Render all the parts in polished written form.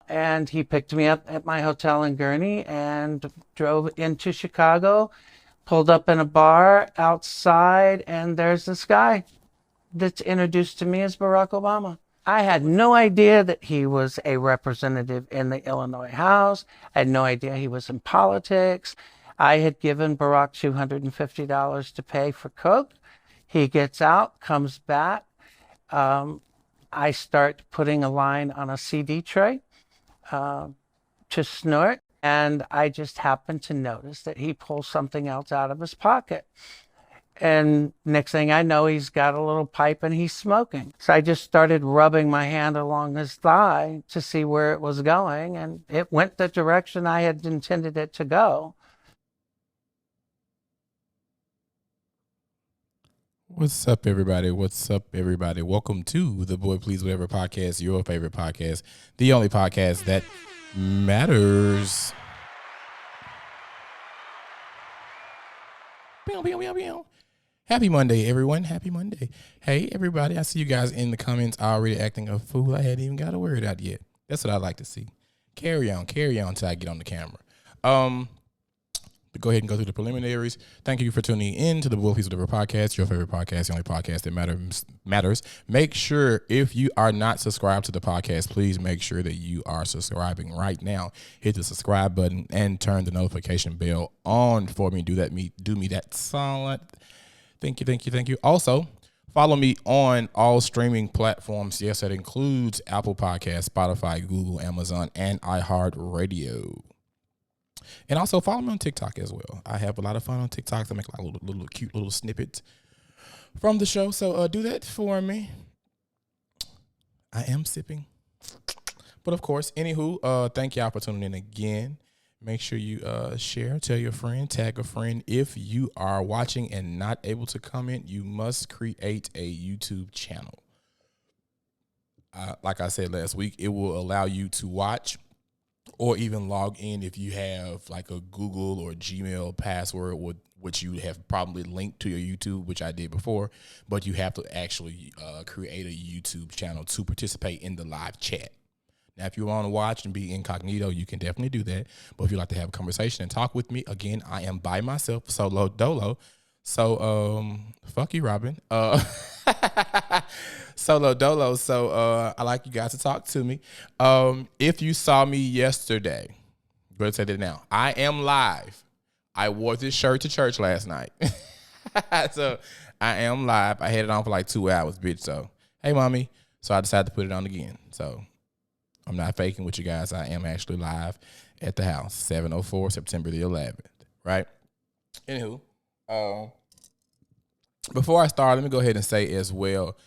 and he picked me up at my hotel in Gurnee and drove into Chicago, pulled up in a bar outside, and there's this guy that's introduced to me as Barack Obama. I had no idea that he was a representative in the Illinois House. I had no idea he was in politics. I had given Barack $250 to pay for Coke. He gets out, comes back. I start putting a line on a CD tray to snort, and I just happen to notice that he pulls something else out of his pocket. And next thing I know, he's got a little pipe and he's smoking. So I just started rubbing my hand along his thigh to see where it was going, and it went the direction I had intended it to go. What's up, everybody? What's up, everybody? Welcome to the Boy Please Whatever podcast, your favorite podcast, the only podcast that matters. Happy Monday, everyone. Happy Monday. Hey, everybody. I see you guys in the comments already acting a fool. I hadn't even got a word out yet. That's what I like to see. Carry on until I get on the camera. Go ahead and go through the preliminaries. Thank you for tuning in to the Boy Please Whatever podcast, your favorite podcast, the only podcast that matters. Make sure, if you are not subscribed to the podcast, please make sure that you are subscribing right now. Hit the subscribe button and turn the notification bell on for me. Do me that solid. Thank you. Also, follow me on all streaming platforms. Yes, that includes Apple Podcasts, Spotify, Google, Amazon, and iHeartRadio. And also follow me on TikTok as well. I have a lot of fun on TikTok. I make like little cute little snippets from the show. So do that for me. I am sipping. But of course, anywho, thank y'all for tuning in again. Make sure you share, tell your friend, tag a friend. If you are watching and not able to comment, you must create a YouTube channel. Like I said last week, it will allow you to watch or even log in if you have like a Google or Gmail password, which you have probably linked to your YouTube, which I did before, but you have to actually create a YouTube channel to participate in the live chat. Now, if you want to watch and be incognito, you can definitely do that. But if you'd like to have a conversation and talk with me, again, I am by myself, solo dolo. So, fuck you, Robin. Solo dolo. So, I like you guys to talk to me. If you saw me yesterday, go ahead and say that now. I am live. I wore this shirt to church last night. So, I am live. I had it on for like 2 hours, bitch. So, hey, mommy. So, I decided to put it on again. So, I'm not faking with you guys. I am actually live at the house, 7:04, September the 11th, right? Anywho, before I start, let me go ahead and say as well,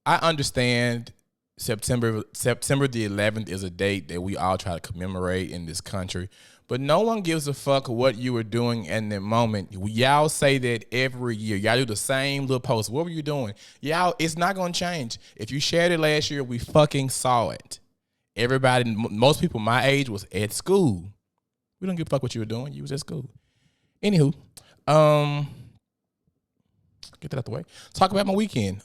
I understand September the 11th is a date that we all try to commemorate in this country, but no one gives a fuck what you were doing in the moment. Y'all say that every year. Y'all do the same little post. What were you doing? Y'all, it's not going to change. If you shared it last year, we fucking saw it. Everybody, most people my age was at school. We don't give a fuck what you were doing. You was at school. Anywho, get that out the way. Talk about my weekend.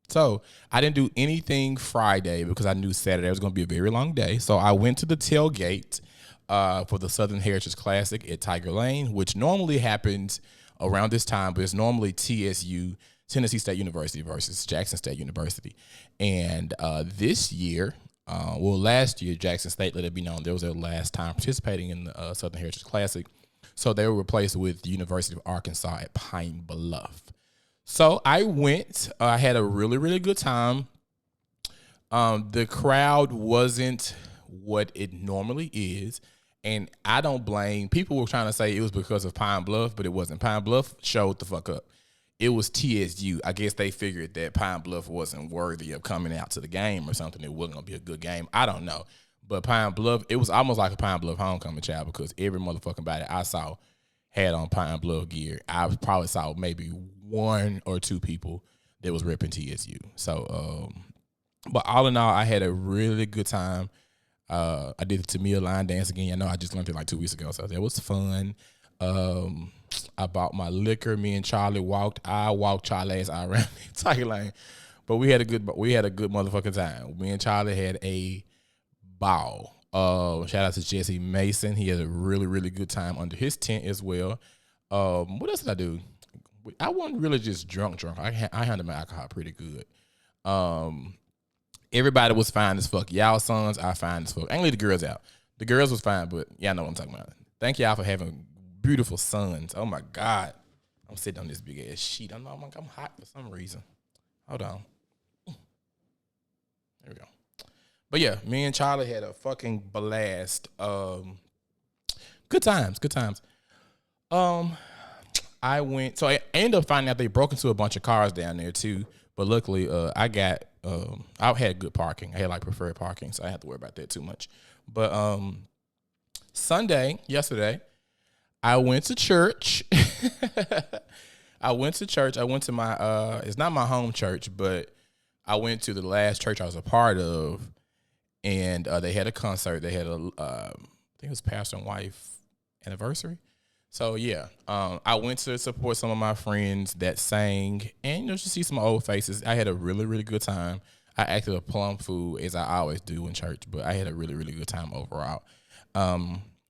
So I didn't do anything Friday because I knew Saturday was going to be a very long day. So I went to the tailgate for the Southern Heritage Classic at Tiger Lane, which normally happens around this time, but it's normally TSU, Tennessee State University versus Jackson State University. And this year, last year, Jackson State, let it be known, there was their last time participating in the Southern Heritage Classic. So they were replaced with the University of Arkansas at Pine Bluff. So I went. I had a really, really good time. The crowd wasn't what it normally is. And I don't blame. People were trying to say it was because of Pine Bluff, but it wasn't. Pine Bluff showed the fuck up. It was TSU. I guess they figured that Pine Bluff wasn't worthy of coming out to the game or something. It wasn't going to be a good game. I don't know. But Pine Bluff, it was almost like a Pine Bluff homecoming, child, because every motherfucking body I saw had on Pine Bluff gear. I probably saw maybe one or two people that was repping TSU. So, but all in all, I had a really good time. I did the Tamia line dance again. I know I just learned it like 2 weeks ago, so that was fun. I bought my liquor. Me and Charlie walked. I walked Charlie's ass around Tiger Lane, but we had a good motherfucking time. Me and Charlie had a ball. Shout out to Jesse Mason. He had a really, really good time under his tent as well. What else did I do? I wasn't really just drunk. I handled my alcohol pretty good. Everybody was fine as fuck. Y'all sons are fine as fuck. I ain't leave the girls out. The girls was fine, but y'all know what I'm talking about. Thank y'all for having beautiful sons. Oh my God. I'm sitting on this big ass sheet. I'm hot for some reason. Hold on. There we go. But yeah, me and Charlie had a fucking blast. Good times. I ended up finding out they broke into a bunch of cars down there too. But luckily, I had good parking. I had like preferred parking, so I didn't have to worry about that too much. But yesterday, I went to church. I went to my it's not my home church, but I went to the last church I was a part of, and they had a concert. They had I think it was pastor and wife anniversary. So yeah, I went to support some of my friends that sang, and just see some old faces. I had a really, really good time. I acted a plum fool as I always do in church, but I had a really, really good time overall.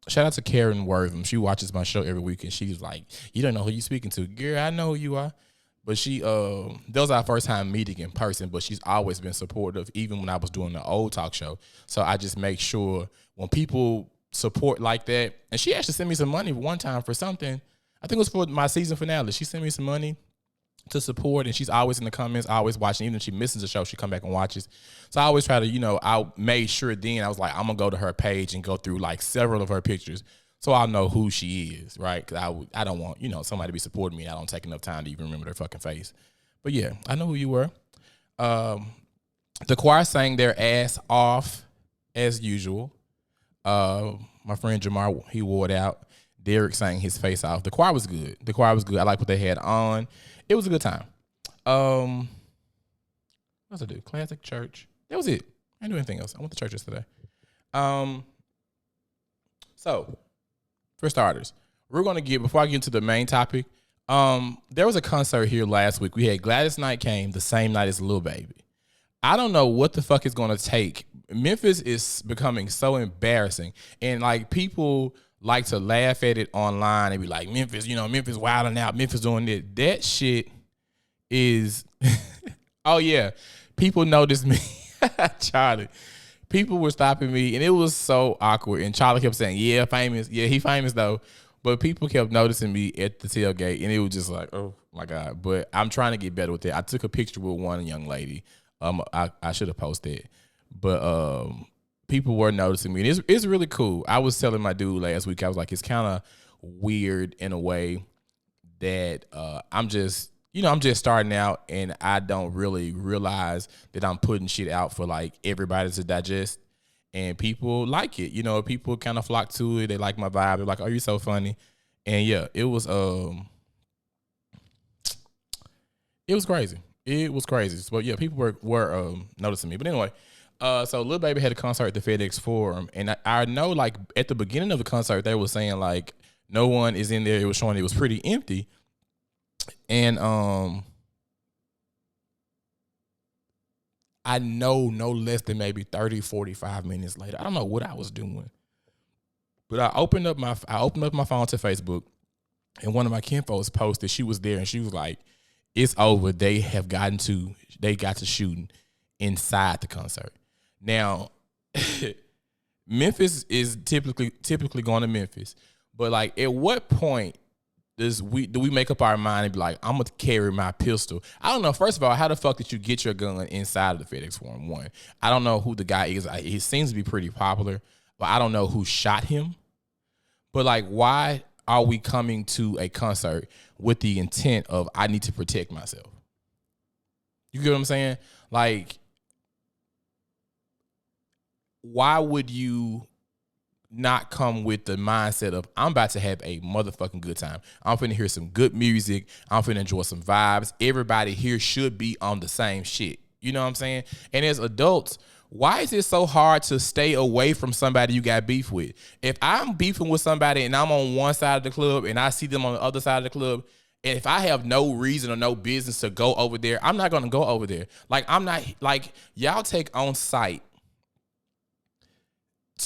Shout out to Karen Wortham. She watches my show every week, and she's like, "You don't know who you speaking to, girl. I know who you are." But she, that was our first time meeting in person. But she's always been supportive, even when I was doing the old talk show. So I just make sure when people support like that, and she actually sent me some money one time for something. I think it was for my season finale. She sent me some money to support, and she's always in the comments, always watching. Even if she misses the show, she come back and watches. So I always try to, I made sure then I was like, I'm gonna go to her page and go through like several of her pictures, so I'll know who she is, right? Because I don't want somebody to be supporting me. I don't take enough time to even remember their fucking face. But yeah, I know who you were. The choir sang their ass off as usual. My friend Jamar, he wore it out. Derek sang his face off. The choir was good. I like what they had on. It was a good time. What else I do? Classic church. That was it. I didn't do anything else. I went to church yesterday. So for starters, before I get into the main topic, there was a concert here last week. We had Gladys Knight came the same night as Lil Baby. I don't know what the fuck it's gonna take. Memphis is becoming so embarrassing, and like people like to laugh at it online and be like, Memphis wilding out, Memphis doing it. That shit is, oh yeah, people noticed me, Charlie. People were stopping me, and it was so awkward. And Charlie kept saying, "Yeah, famous. Yeah, he famous though." But people kept noticing me at the tailgate, and it was just like, oh my God. But I'm trying to get better with it. I took a picture with one young lady. I should have posted, but people were noticing me, and it's really cool. I was telling my dude last week, I was like, it's kind of weird in a way that I'm just starting out, and I don't really realize that I'm putting shit out for like everybody to digest, and people like it. People kind of flock to it. They like my vibe. They're like, "Oh, you're so funny," and yeah, it was crazy. It was crazy. So yeah, people were noticing me. But anyway, so Lil Baby had a concert at the FedEx Forum, and I know like at the beginning of the concert they were saying like no one is in there. It was showing it was pretty empty, and I know no less than maybe 30, 45 minutes later, I don't know what I was doing, but I opened up my phone to Facebook, and one of my kinfolks posted she was there, and she was like, "It's over. They got to shooting inside the concert." Now, Memphis is typically going to Memphis, but like, at what point do we make up our mind and be like, I'm gonna carry my pistol? I don't know. First of all, how the fuck did you get your gun inside of the FedEx Forum? One, I don't know who the guy is. He seems to be pretty popular, but I don't know who shot him. But like, why are we coming to a concert with the intent of I need to protect myself? You get what I'm saying? Like, why would you not come with the mindset of I'm about to have a motherfucking good time? I'm finna hear some good music. I'm finna enjoy some vibes. Everybody here should be on the same shit. You know what I'm saying? And as adults, why is it so hard to stay away from somebody you got beef with? If I'm beefing with somebody and I'm on one side of the club and I see them on the other side of the club, and if I have no reason or no business to go over there, I'm not going to go over there. Like, I'm not, like, y'all take on site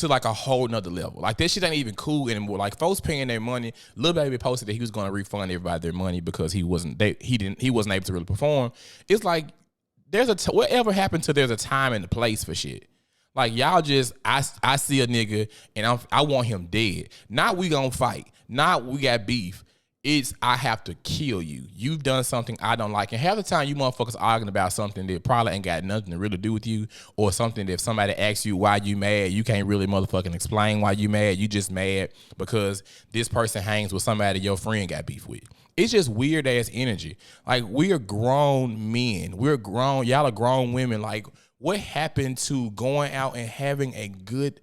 to like a whole nother level. Like this shit ain't even cool anymore. Like folks paying their money. Lil Baby posted that he was gonna refund everybody their money because he wasn't able to really perform. It's like whatever happened to there's a time and a place for shit. Like y'all just I see a nigga and I want him dead. Not we gonna fight. Not we got beef. It's I have to kill you. You've done something I don't like. And half the time you motherfuckers arguing about something that probably ain't got nothing to really do with you, or something that if somebody asks you why you mad, you can't really motherfucking explain why you mad. You just mad because this person hangs with somebody your friend got beef with. It's just weird ass energy. Like we are grown men. We're grown. Y'all are grown women. Like what happened to going out and having a good,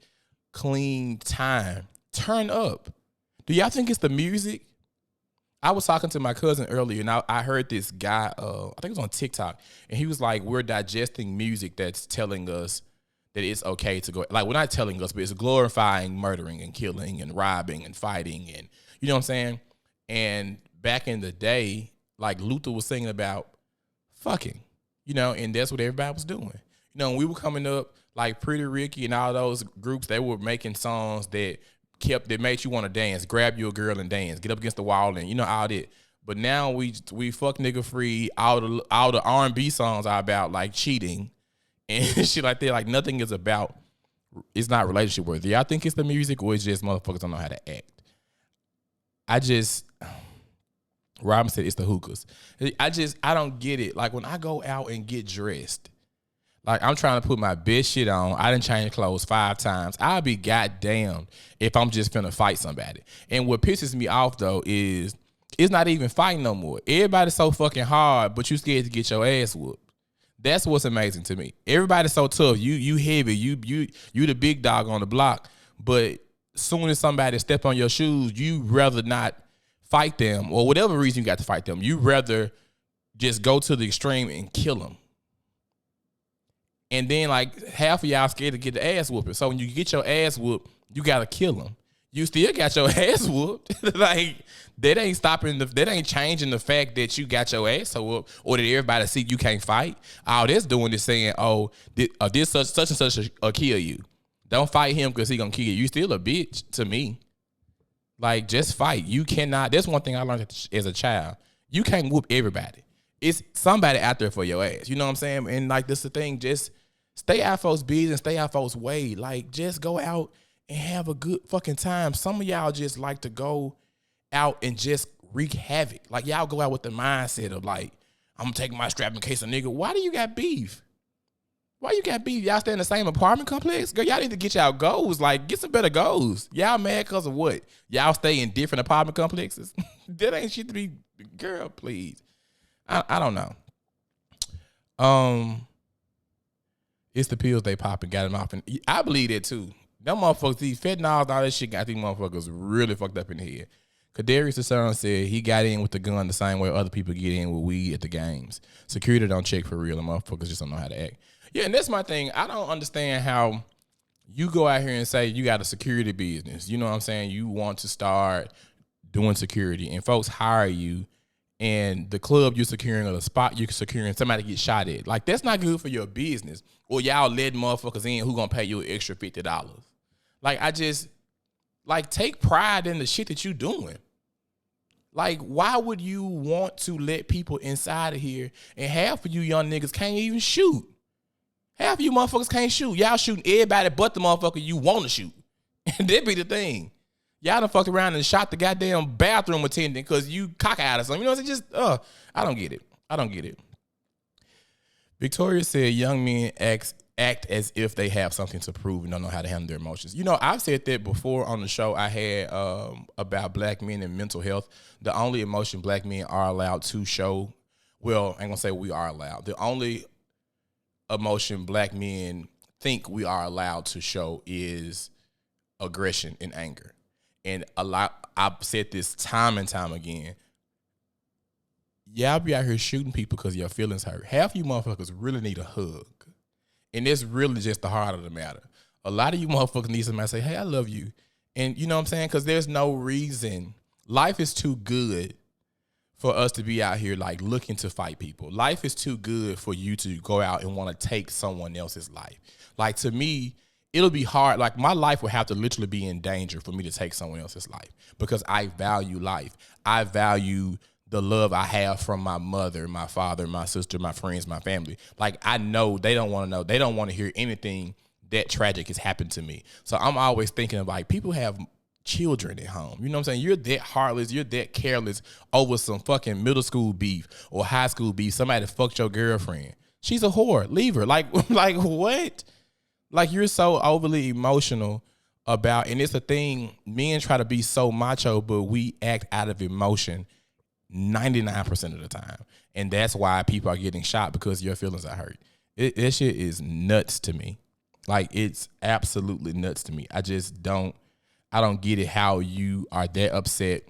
clean time? Turn up. Do y'all think it's the music? I was talking to my cousin earlier, and I heard this guy, I think it was on TikTok, and he was like, we're digesting music that's telling us that it's okay to go. Like, we're not telling us, but it's glorifying murdering and killing and robbing and fighting and, you know what I'm saying? And back in the day, like Luther was singing about fucking, you know, and that's what everybody was doing. You know, when we were coming up, like Pretty Ricky and all those groups, they were making songs that made you want to dance, grab you a girl and dance, get up against the wall and, you know, all that. But now we fuck nigga free. All the R&B songs are about like cheating and shit like that. Like nothing is about, it's not relationship worthy. I think it's the music or it's just motherfuckers don't know how to act. Robin said it's the hookahs. I don't get it. Like when I go out and get dressed, like I'm trying to put my best shit on. I done changed clothes 5 times. I'll be goddamn if I'm just finna fight somebody. And what pisses me off though is it's not even fighting no more. Everybody's so fucking hard, but you scared to get your ass whooped. That's what's amazing to me. Everybody's so tough. You heavy. You the big dog on the block. But soon as somebody step on your shoes, you rather not fight them or whatever reason you got to fight them. You rather just go to the extreme and kill them. And then like half of y'all scared to get the ass whooping. So when you get your ass whooped, you gotta kill them. You still got your ass whooped. Like that ain't changing the fact that you got your ass whooped or that everybody see you can't fight. All that's doing is saying, oh, this such and such will kill you. Don't fight him because he gonna kill you. You still a bitch to me. Like just fight. You cannot. That's one thing I learned as a child. You can't whoop everybody. It's somebody out there for your ass. You know what I'm saying? And like this the thing, just stay out folks' business and stay out folks' way. Like just go out and have a good fucking time. Some of y'all just like to go out and just wreak havoc. Like y'all go out with the mindset of like, I'm gonna take my strap in case a nigga. Why do you got beef? Why you got beef? Y'all stay in the same apartment complex? Girl, y'all need to get y'all goals. Like, get some better goals. Y'all mad because of what? Y'all stay in different apartment complexes? That ain't shit to be, girl, please. I don't know. It's the pills they pop and got them off. And I believe that too. Them motherfuckers, these fentanyl, all that shit got these motherfuckers really fucked up in the head. Kadarius the son said he got in with the gun the same way other people get in with weed at the games. Security don't check for real, and motherfuckers just don't know how to act. Yeah, and that's my thing. I don't understand how you go out here and say you got a security business. You know what I'm saying? You want to start doing security, and folks hire you, and the club you're securing or the spot you're securing, somebody gets shot at. Like, that's not good for your business. Or y'all letting motherfuckers in who gonna pay you an extra $50. Like, I just, like, take pride in the shit that you doing. Like, why would you want to let people inside of here, and half of you young niggas can't even shoot? Half of you motherfuckers can't shoot. Y'all shooting everybody but the motherfucker you want to shoot. And that be the thing. Y'all done fucked around and shot the goddamn bathroom attendant because you cockeyed or something. You know what I'm saying? Just, I don't get it. I don't get it. Victoria said young men act as if they have something to prove and don't know how to handle their emotions. You know, I've said that before on the show I had about black men and mental health. The only emotion black men are allowed to show, well, I ain't gonna say we are allowed. The only emotion black men think we are allowed to show is aggression and anger. And I've said this time and time again. Y'all be out here shooting people because your feelings hurt. Half of you motherfuckers really need a hug. And it's really just the heart of the matter. A lot of you motherfuckers need somebody to say, hey, I love you. And you know what I'm saying? Because there's no reason. Life is too good for us to be out here like looking to fight people. Life is too good for you to go out and want to take someone else's life. Like, to me, it'll be hard. Like my life would have to literally be in danger for me to take someone else's life because I value life. I value the love I have from my mother, my father, my sister, my friends, my family. Like I know they don't want to know. They don't want to hear anything that tragic has happened to me. So I'm always thinking of like people have children at home. You know what I'm saying? You're that heartless, you're that careless over some fucking middle school beef or high school beef. Somebody fucked your girlfriend. She's a whore. Leave her. Like what? Like you're so overly emotional about, and it's a thing, men try to be so macho, but we act out of emotion 99% of the time. And that's why people are getting shot because your feelings are hurt. That shit is nuts to me. Like it's absolutely nuts to me. I don't get it how you are that upset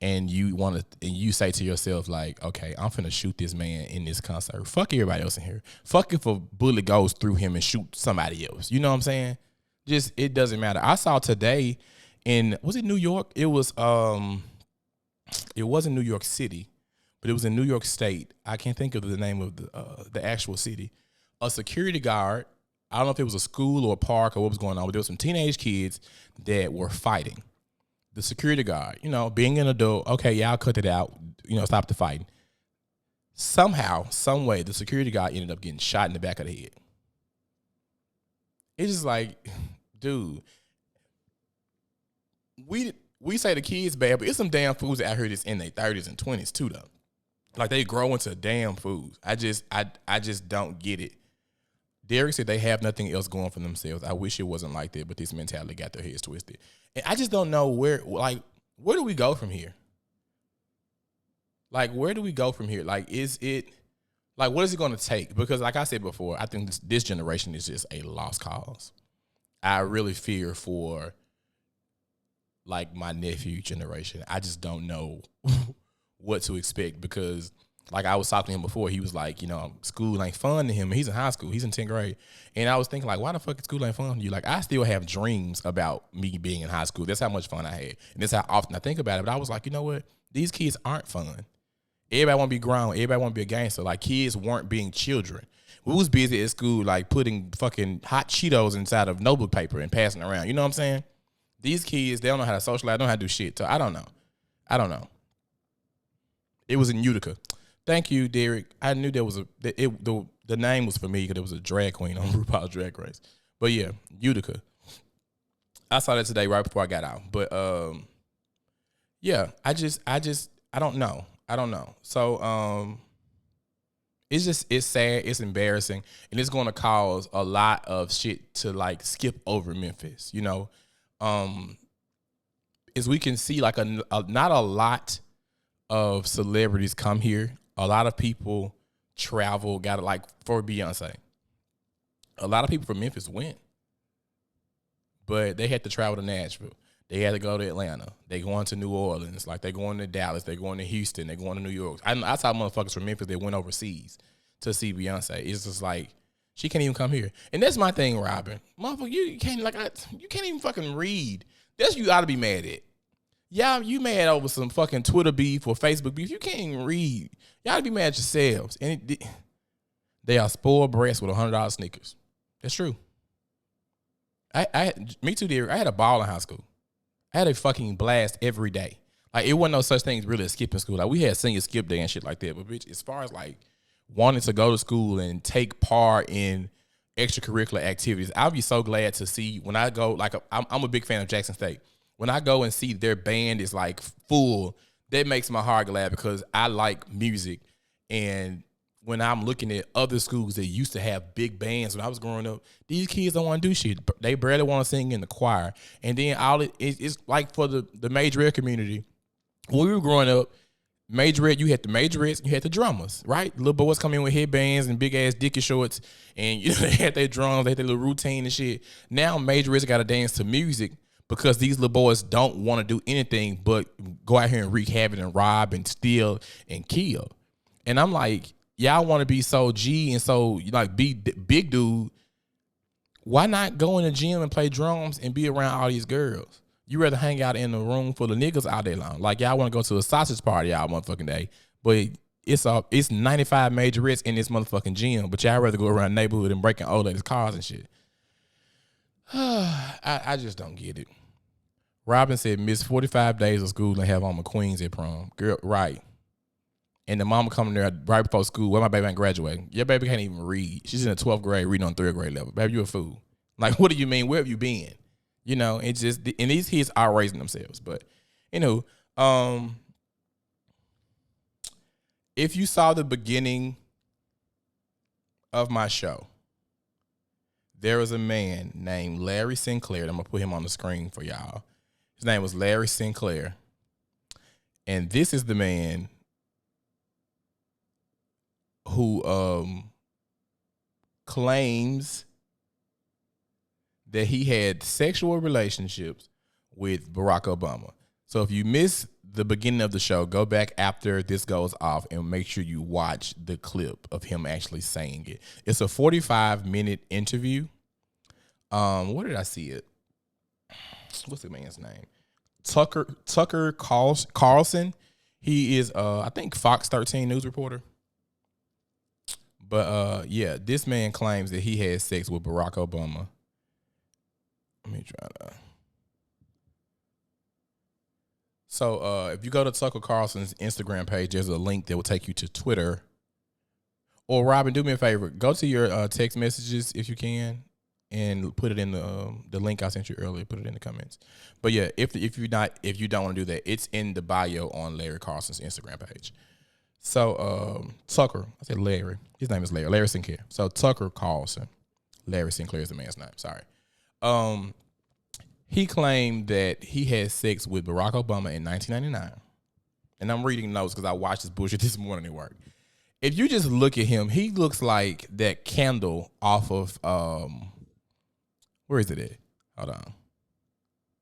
and you say to yourself like, okay, I'm finna shoot this man in this concert. Fuck everybody else in here. Fuck if a bullet goes through him and shoot somebody else. You know what I'm saying? Just, it doesn't matter. I saw today was it New York? It wasn't New York City, but it was in New York State. I can't think of the name of the actual city. A security guard, I don't know if it was a school or a park or what was going on, but there were some teenage kids that were fighting. The security guard, being an adult, okay, yeah, I'll cut it out, stop the fighting. Somehow, some way, the security guard ended up getting shot in the back of the head. It's just like, dude, we say the kids bad, but it's some damn fools out here that's in their 30s and 20s too, though. Like they grow into damn fools. I just don't get it. Derek said they have nothing else going for themselves. I wish it wasn't like that, but this mentality got their heads twisted. And I just don't know where do we go from here? Like, where do we go from here? Like, what is it going to take? Because like I said before, I think this generation is just a lost cause. I really fear for like my nephew generation. I just don't know what to expect because like I was talking to him before, he was like, school ain't fun to him. He's in high school. He's in 10th grade. And I was thinking like, why the fuck school ain't fun to you? Like I still have dreams about me being in high school. That's how much fun I had. And that's how often I think about it. But I was like, you know what? These kids aren't fun. Everybody want to be grown. Everybody want to be a gangster. Like kids weren't being children. We was busy at school like putting fucking hot Cheetos inside of notebook paper and passing around. You know what I'm saying? These kids, they don't know how to socialize. They don't know how to do shit. So I don't know. It was in Utica. Thank you, Derek. I knew there was the name was familiar because there was a drag queen on RuPaul's Drag Race. But yeah, Utica. I saw that today right before I got out. But yeah, I don't know. So it's sad, it's embarrassing, and it's going to cause a lot of shit to like skip over Memphis. As we can see, like not a lot of celebrities come here. A lot of people travel, got it like for Beyonce. A lot of people from Memphis went, but they had to travel to Nashville. They had to go to Atlanta. They going to New Orleans. Like they going to Dallas. They going to Houston. They going to New York. I saw motherfuckers from Memphis that went overseas to see Beyonce. It's just like she can't even come here. And that's my thing, Robin. Motherfucker, you can't even fucking read. That's you ought to be mad at. Y'all, you mad over some fucking Twitter beef or Facebook beef. You can't even read. Y'all ought to be mad at yourselves. And they are spoiled breasts with $100 sneakers. That's true. Me too, dear. I had a ball in high school. I had a fucking blast every day. Like, it wasn't no such thing as really a skipping school. Like, we had senior skip day and shit like that. But, bitch, as far as, like, wanting to go to school and take part in extracurricular activities, I'll be so glad to see when I go, like, I'm a big fan of Jackson State. When I go and see their band is, like, full, that makes my heart glad because I like music. And when I'm looking at other schools that used to have big bands when I was growing up, these kids don't want to do shit. They barely want to sing in the choir. And then it's like for the majorette community, when we were growing up, majorette, you had the majorettes, you had the drummers, right? Little boys come in with headbands and big ass dicky shorts, and they had their drums, they had their little routine and shit. Now majorettes got to dance to music because these little boys don't want to do anything but go out here and wreak havoc and rob and steal and kill. And I'm like, y'all want to be so G and so like be big dude. Why not go in the gym and play drums and be around all these girls? You rather hang out in the room full of niggas all day long. Like y'all want to go to a sausage party all motherfucking day, but it's 95 majorettes in this motherfucking gym. But y'all rather go around the neighborhood and breaking old ladies' cars and shit. I just don't get it. Robin said, miss 45 days of school and have on my queens at prom. Girl, right. And the mama coming there right before school. Well, my baby ain't graduating. Your baby can't even read. She's in the 12th grade reading on 3rd grade level. Baby, you a fool. Like, what do you mean? Where have you been? You know, it's just, and these kids are raising themselves. But, if you saw the beginning of my show, there was a man named Larry Sinclair. I'm going to put him on the screen for y'all. His name was Larry Sinclair. And this is the man who claims that he had sexual relationships with Barack Obama. So if you miss the beginning of the show, go back after this goes off and make sure you watch the clip of him actually saying it. It's a 45-minute interview. Where did I see it? What's the man's name? Tucker Carlson. He is I think Fox 13 news reporter. But yeah, this man claims that he had sex with Barack Obama. Let me try to. So if you go to Tucker Carlson's Instagram page, there's a link that will take you to Twitter. Or Robin, do me a favor. Go to your text messages if you can, and put it in the link I sent you earlier. Put it in the comments. But yeah, if you don't want to do that, it's in the bio on Larry Carlson's Instagram page. So Tucker, I said Larry. His name is Larry Sinclair. So Tucker Carlson, Larry Sinclair is the man's name. Sorry. He claimed that he had sex with Barack Obama in 1999. And I'm reading notes because I watched this bullshit this morning at work. If you just look at him, he looks like that candle off of where is it at? Hold on.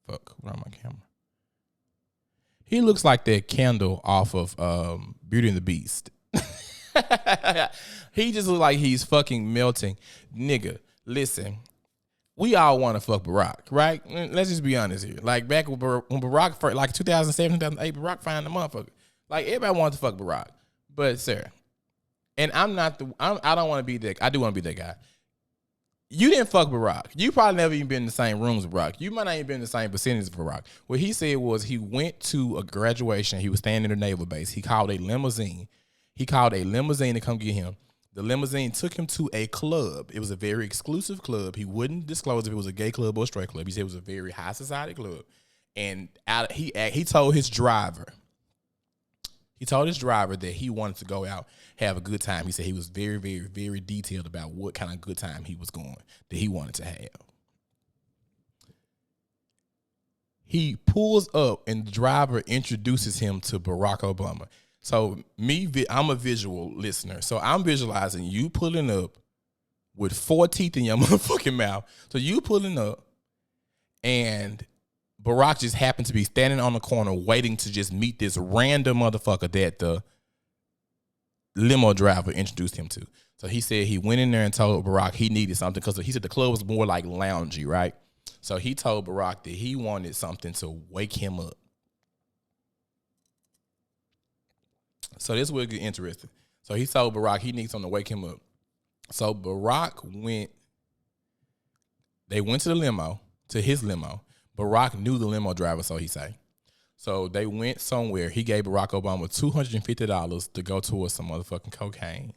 Fuck, where on my camera? He looks like that candle off of Beauty and the Beast. He just looks like he's fucking melting. Nigga, listen. We all want to fuck Barack, right? Let's just be honest here. Like back when Barack, first, like 2007, 2008, Barack found the motherfucker. Like everybody wants to fuck Barack. But sir, and I don't want to be that. I do want to be that guy. You didn't fuck Barack. You probably never even been in the same rooms with Barack. You might not even been in the same vicinity as Barack. What he said was he went to a graduation. He was staying in a naval base. He called a limousine. He called a limousine to come get him. The limousine took him to a club. It was a very exclusive club. He wouldn't disclose if it was a gay club or a straight club. He said it was a very high society club. And he told his driver, that he wanted to go out, have a good time. He said he was very, very, very detailed about what kind of good time he was going, that he wanted to have. He pulls up and the driver introduces him to Barack Obama. So I'm a visual listener. So I'm visualizing you pulling up with 4 teeth in your motherfucking mouth. So you pulling up and Barack just happened to be standing on the corner waiting to just meet this random motherfucker that the limo driver introduced him to. So he said he went in there and told Barack he needed something because he said the club was more like loungy, right? So he told Barack that he wanted something to wake him up. So this will get interesting. So he told Barack he needs something to wake him up. So they went to the limo, to his limo. Barack knew the limo driver, so he say. So they went somewhere. He gave Barack Obama $250 to go towards some motherfucking cocaine.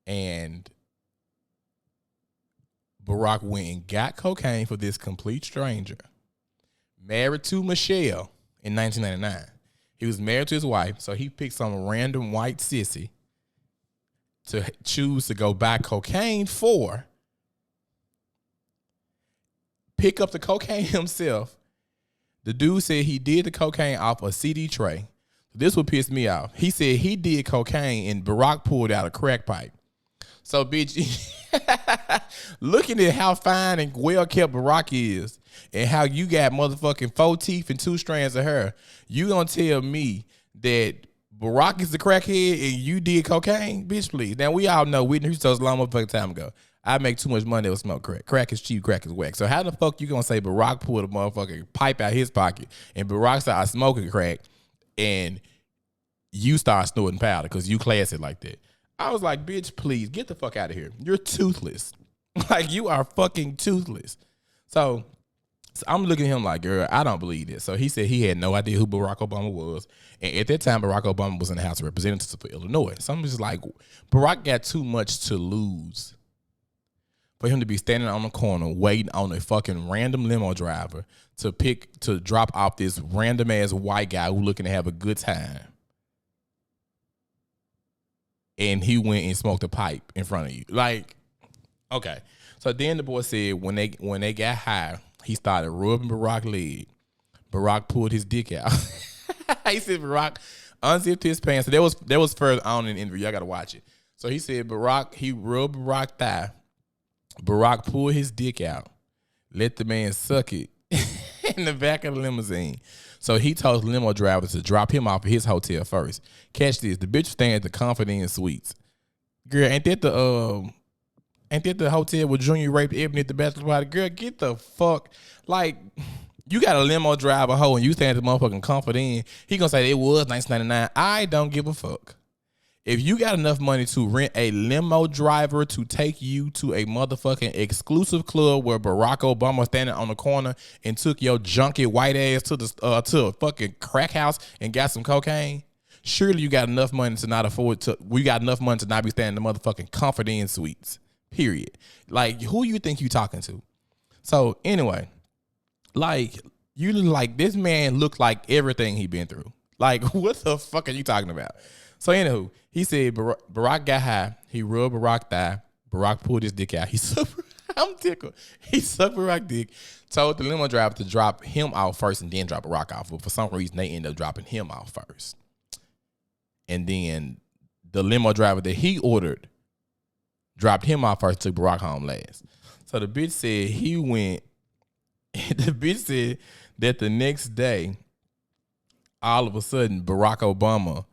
And Barack went and got cocaine for this complete stranger. Married to Michelle in 1999. He was married to his wife, so he picked some random white sissy to choose to go buy cocaine for, pick up the cocaine himself. The dude said he did the cocaine off a CD tray. This would piss me off. He said he did cocaine and Barack pulled out a crack pipe. So, bitch, looking at how fine and well kept Barack is and how you got motherfucking 4 teeth and 2 strands of hair, you gonna tell me that Barack is the crackhead and you did cocaine? Bitch, please. Now, we all know Whitney Houston was a long motherfucking time ago. I make too much money to smoke crack. Crack is cheap, crack is whack. So how the fuck you gonna say Barack pulled a motherfucking pipe out his pocket and Barack started smoking crack and you start snorting powder because you classy like that? I was like, bitch, please get the fuck out of here. You're toothless. Like, you are fucking toothless. So I'm looking at him like, girl, I don't believe this. So he said he had no idea who Barack Obama was. And at that time, Barack Obama was in the House of Representatives for Illinois. So I'm just like, Barack got too much to lose for him to be standing on the corner waiting on a fucking random limo driver to drop off this random ass white guy who looking to have a good time. And he went and smoked a pipe in front of you. Like, okay. So then the boy said when they got high, he started rubbing Barack's leg. Barack pulled his dick out. He said Barack unzipped his pants. So that was further on in the interview. Y'all gotta watch it. So he said he rubbed Barack's thigh. Barack pulled his dick out, let the man suck it in the back of the limousine. So he told the limo driver to drop him off at his hotel first. Catch this: the bitch staying at the Comfort Inn Suites. Girl, ain't that the hotel where Junior raped Ebony at the bachelor party? Girl, get the fuck. Like, you got a limo driver hoe and you stand at the motherfucking Comfort Inn. He gonna say it was $19.99. I don't give a fuck. If you got enough money to rent a limo driver to take you to a motherfucking exclusive club where Barack Obama standing on the corner and took your junky white ass to a fucking crack house and got some cocaine, surely you got enough money to not afford to. We got enough money to not be staying in the motherfucking Comfort Inn Suites. Period. Like, who you think you talking to? So anyway, like, this man looked like everything he been through. Like, what the fuck are you talking about? So anywho, he said Barack got high. He rubbed Barack's thigh. Barack pulled his dick out. I'm tickled. He sucked Barack's dick. Told the limo driver to drop him off first and then drop Barack off. But for some reason, they ended up dropping him off first. And then the limo driver that he ordered dropped him off first, took Barack home last. So the bitch said he went. The bitch said that the next day, all of a sudden, Barack Obama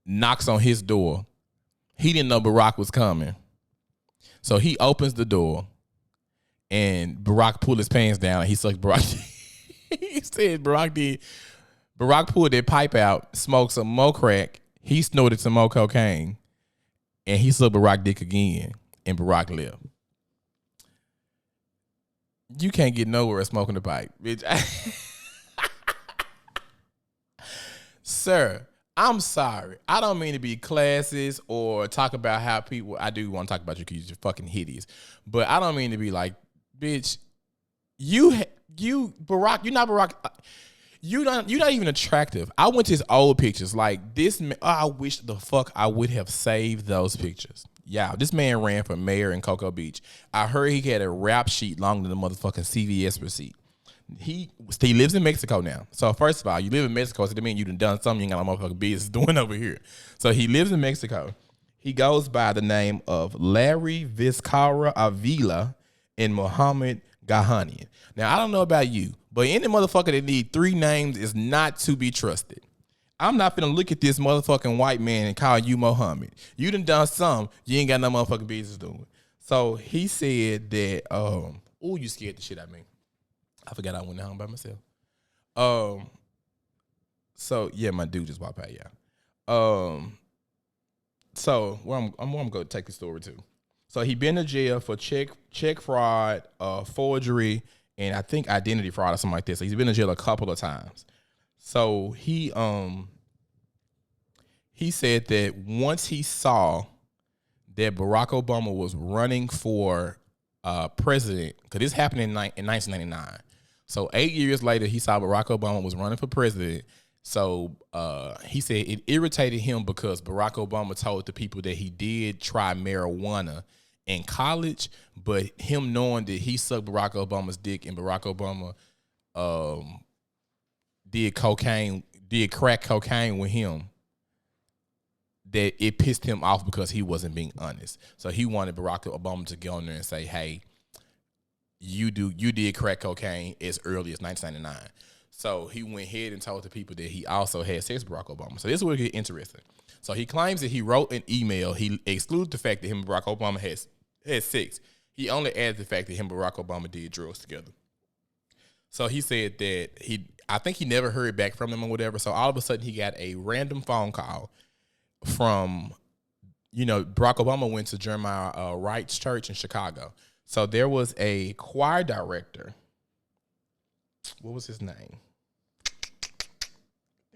knocks on his door. He didn't know Barack was coming. So he opens the door and Barack pulled his pants down and he sucked Barack. He said Barack pulled that pipe out, smoked some more crack. He snorted some more cocaine and he sucked Barack dick again and Barack left. You can't get nowhere smoking the pipe, bitch. Sir, I'm sorry. I don't mean to be classist or talk about how people. I do want to talk about you because you're fucking hideous, but I don't mean to be like, bitch. You Barack. You're not Barack. You're not even attractive. I went to his old pictures. Like this. I wish the fuck I would have saved those pictures. Yeah, this man ran for mayor in Cocoa Beach. I heard he had a rap sheet longer than the motherfucking CVS receipt. He lives in Mexico now. So first of all, you live in Mexico, so that means you done something you ain't got no motherfucking business doing over here. So he lives in Mexico. He goes by the name of Larry Vizcarra Avila and Muhammad Gahanian. Now, I don't know about you, but any motherfucker that need three names is not to be trusted. I'm not finna look at this motherfucking white man and call you Muhammad. You done something you ain't got no motherfucking business doing. So he said that, you scared the shit out of me. I forgot I went home by myself. So yeah, my dude just walked by, yeah. So where I'm gonna take the story to. So he been to jail for check fraud, forgery, and I think identity fraud or something like this. So he's been in jail a couple of times. So he said that once he saw that Barack Obama was running for president, because this happened in 1999. So 8 years later, he saw Barack Obama was running for president. So he said it irritated him because Barack Obama told the people that he did try marijuana in college, but him knowing that he sucked Barack Obama's dick and Barack Obama did crack cocaine with him, that it pissed him off because he wasn't being honest. So he wanted Barack Obama to go in there and say, hey, you did crack cocaine as early as 1999. So he went ahead and told the people that he also had sex with Barack Obama. So this is where it gets interesting. So he claims that he wrote an email. He excluded the fact that him and Barack Obama had sex. He only added the fact that him and Barack Obama did drugs together. So he said that I think he never heard back from them or whatever. So all of a sudden he got a random phone call from, Barack Obama went to Jeremiah Wright's church in Chicago. So there was a choir director. What was his name?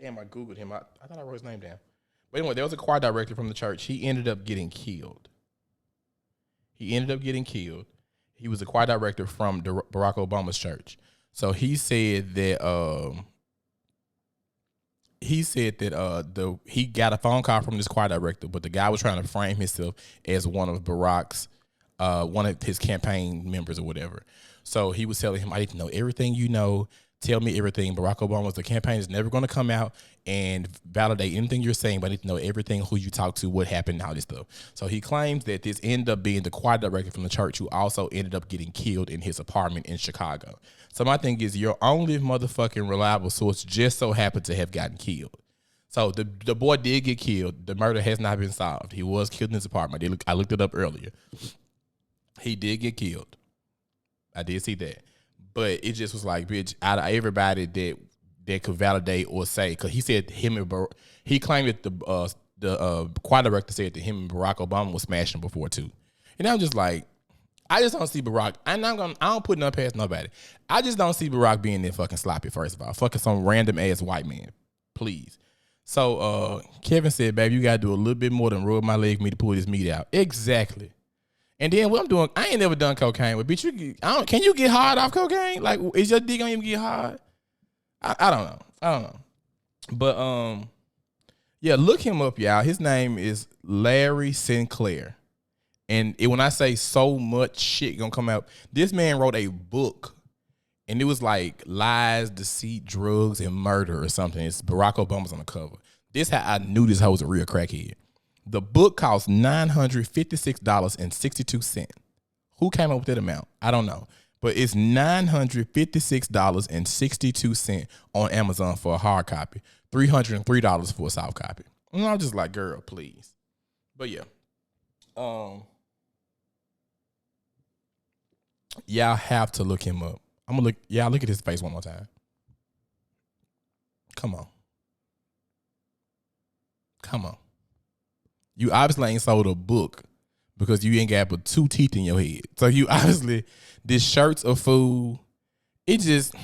Damn, I Googled him. I thought I wrote his name down. But anyway, there was a choir director from the church. He ended up getting killed. He was a choir director from Barack Obama's church. So he said that he got a phone call from this choir director, but the guy was trying to frame himself as one of his campaign members or whatever. So he was telling him, I need to know everything you know. Tell me everything. Barack Obama's the campaign is never going to come out and validate anything you're saying, but I need to know everything, who you talk to, what happened, all this stuff. So he claims that this ended up being the choir director from the church who also ended up getting killed in his apartment in Chicago. So my thing is, your only motherfucking reliable source just so happened to have gotten killed. So the boy did get killed. The murder has not been solved. He was killed in his apartment. I looked it up earlier. He did get killed. I did see that. But it just was like, bitch, out of everybody that could validate or say, because he said he claimed that the choir director said that him and Barack Obama was smashing before too. And I'm just like, I just don't see Barack. I don't put nothing past nobody. I just don't see Barack being there fucking sloppy, first of all. Fucking some random ass white man. Please. So Kevin said, baby, you gotta do a little bit more than rub my leg for me to pull this meat out. Exactly. And then what I'm doing, I ain't never done cocaine, but bitch, can you get hard off cocaine? Like, is your dick gonna even get hard? I don't know. But yeah, look him up, y'all. His name is Larry Sinclair. And when I say so much shit gonna come out, this man wrote a book, and it was like lies, deceit, drugs, and murder or something. It's Barack Obama's on the cover. This how I knew this hoe was a real crackhead. The book cost $956.62. Who came up with that amount? I don't know. But it's $956.62 on Amazon for a hard copy. $303 for a soft copy. And I'm just like, girl, please. But yeah. Y'all have to look him up. Look at his face one more time. Come on. You obviously ain't sold a book because you ain't got but 2 teeth in your head. So you obviously, this shirt's a fool. It just,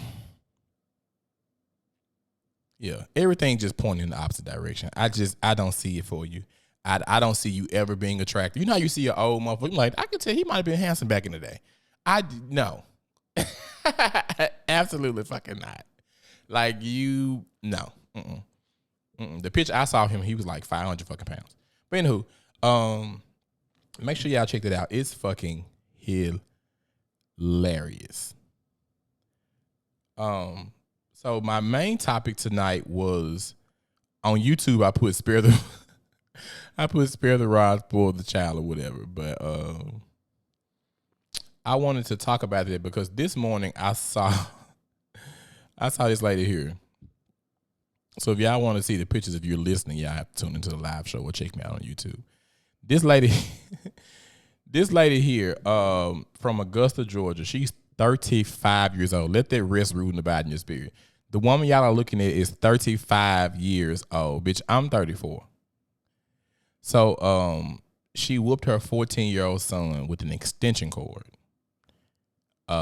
yeah, everything just pointing in the opposite direction. I don't see it for you. I don't see you ever being attractive. You know how you see an old motherfucker, you're like, I can tell he might have been handsome back in the day. No. Absolutely fucking not. Like no. The picture I saw of him, he was like 500 fucking pounds. But anywho, make sure y'all check that out. It's fucking hilarious. So my main topic tonight was on YouTube. I put spare the rod, spoil the child, or whatever. But I wanted to talk about it because this morning I saw this lady here. So if y'all want to see the pictures, if you're listening, y'all have to tune into the live show or check me out on YouTube. This lady here, from Augusta, Georgia, she's 35 years old. Let that rest root and abide in your spirit. The woman y'all are looking at is 35 years old. Bitch, I'm 34. So she whooped her 14-year-old son with an extension cord.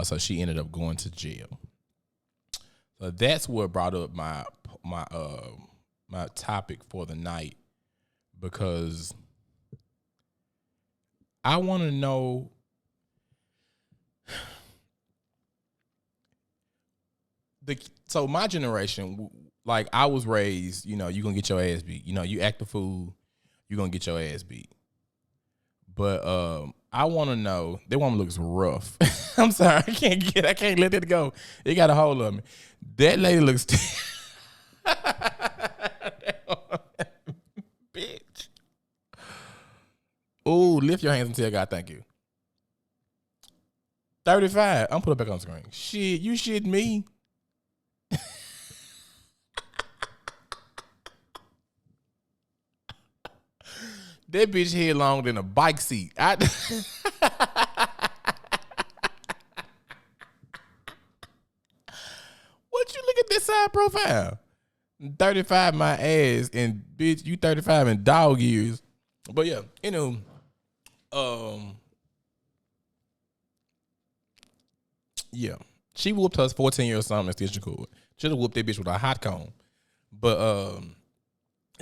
So she ended up going to jail. So that's what brought up my topic for the night, because I want to know so my generation, like I was raised, you're going to get your ass beat. You act the fool, you're going to get your ass beat. But I want to know, that woman looks rough. I'm sorry, I can't let it go. It got a hold of me. That lady looks bitch. Ooh, lift your hands and tell God thank you. 35. I'm put it back on the screen. Shit, you shitting me? That bitch head longer than a bike seat. What you look at this side profile? 35 my ass, and bitch, you 35 in dog years. But yeah, um, yeah, she whooped us 14-year-old something extension cord. Should have whooped that bitch with a hot cone, but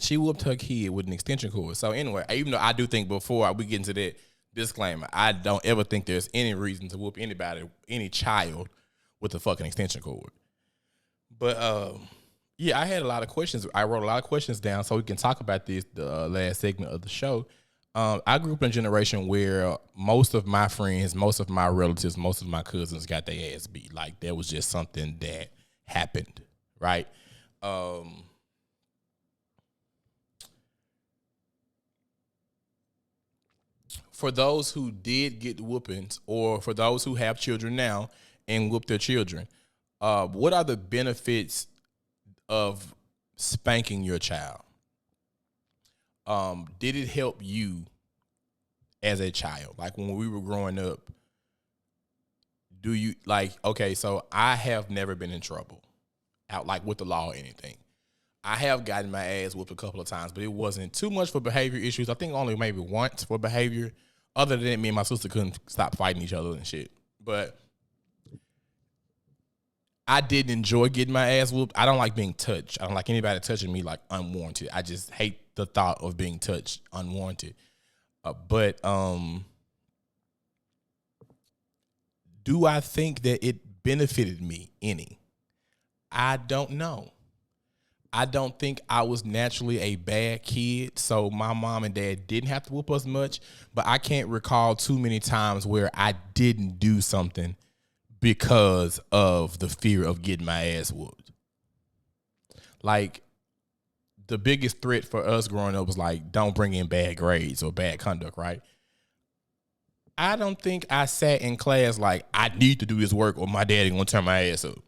she whooped her kid with an extension cord. So anyway, even though I do think before we get into that disclaimer, I don't ever think there's any reason to whoop anybody, any child, with a fucking extension cord. But yeah, I had a lot of questions. I wrote a lot of questions down so we can talk about this the last segment of the show. I grew up in a generation where most of my friends, most of my relatives, most of my cousins got their ass beat. Like that was just something that happened, right? For those who did get whoopings, or for those who have children now and whoop their children, what are the benefits of spanking your child? Did it help you as a child? Like when we were growing up, do you like, okay, so I have never been in trouble out like with the law or anything. I have gotten my ass whooped a couple of times, but it wasn't too much for behavior issues. I think only maybe once for behavior. Other than that, me and my sister couldn't stop fighting each other and shit. But I didn't enjoy getting my ass whooped. I don't like being touched. I don't like anybody touching me like unwarranted. I just hate the thought of being touched unwarranted. But do I think that it benefited me any? I don't know. I don't think I was naturally a bad kid, so my mom and dad didn't have to whoop us much, but I can't recall too many times where I didn't do something because of the fear of getting my ass whooped. Like, the biggest threat for us growing up was like, don't bring in bad grades or bad conduct, right? I don't think I sat in class like, I need to do this work or my dad ain't gonna turn my ass up.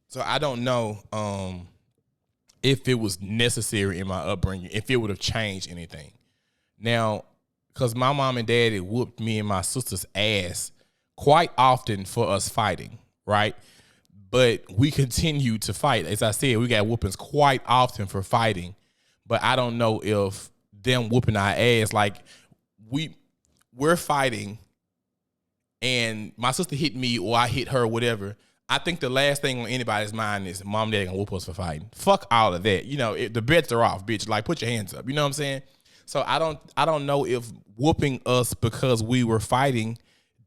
So I don't know if it was necessary in my upbringing, if it would have changed anything. Now, because my mom and dad had whooped me and my sister's ass quite often for us fighting, right? But we continue to fight. As I said, we got whoopings quite often for fighting. But I don't know if them whooping our ass, like we're fighting and my sister hit me or I hit her or whatever. I think the last thing on anybody's mind is mom and dad gonna whoop us for fighting. Fuck all of that. You know, the bets are off, bitch. Like, put your hands up. You know what I'm saying? So I don't know if whooping us because we were fighting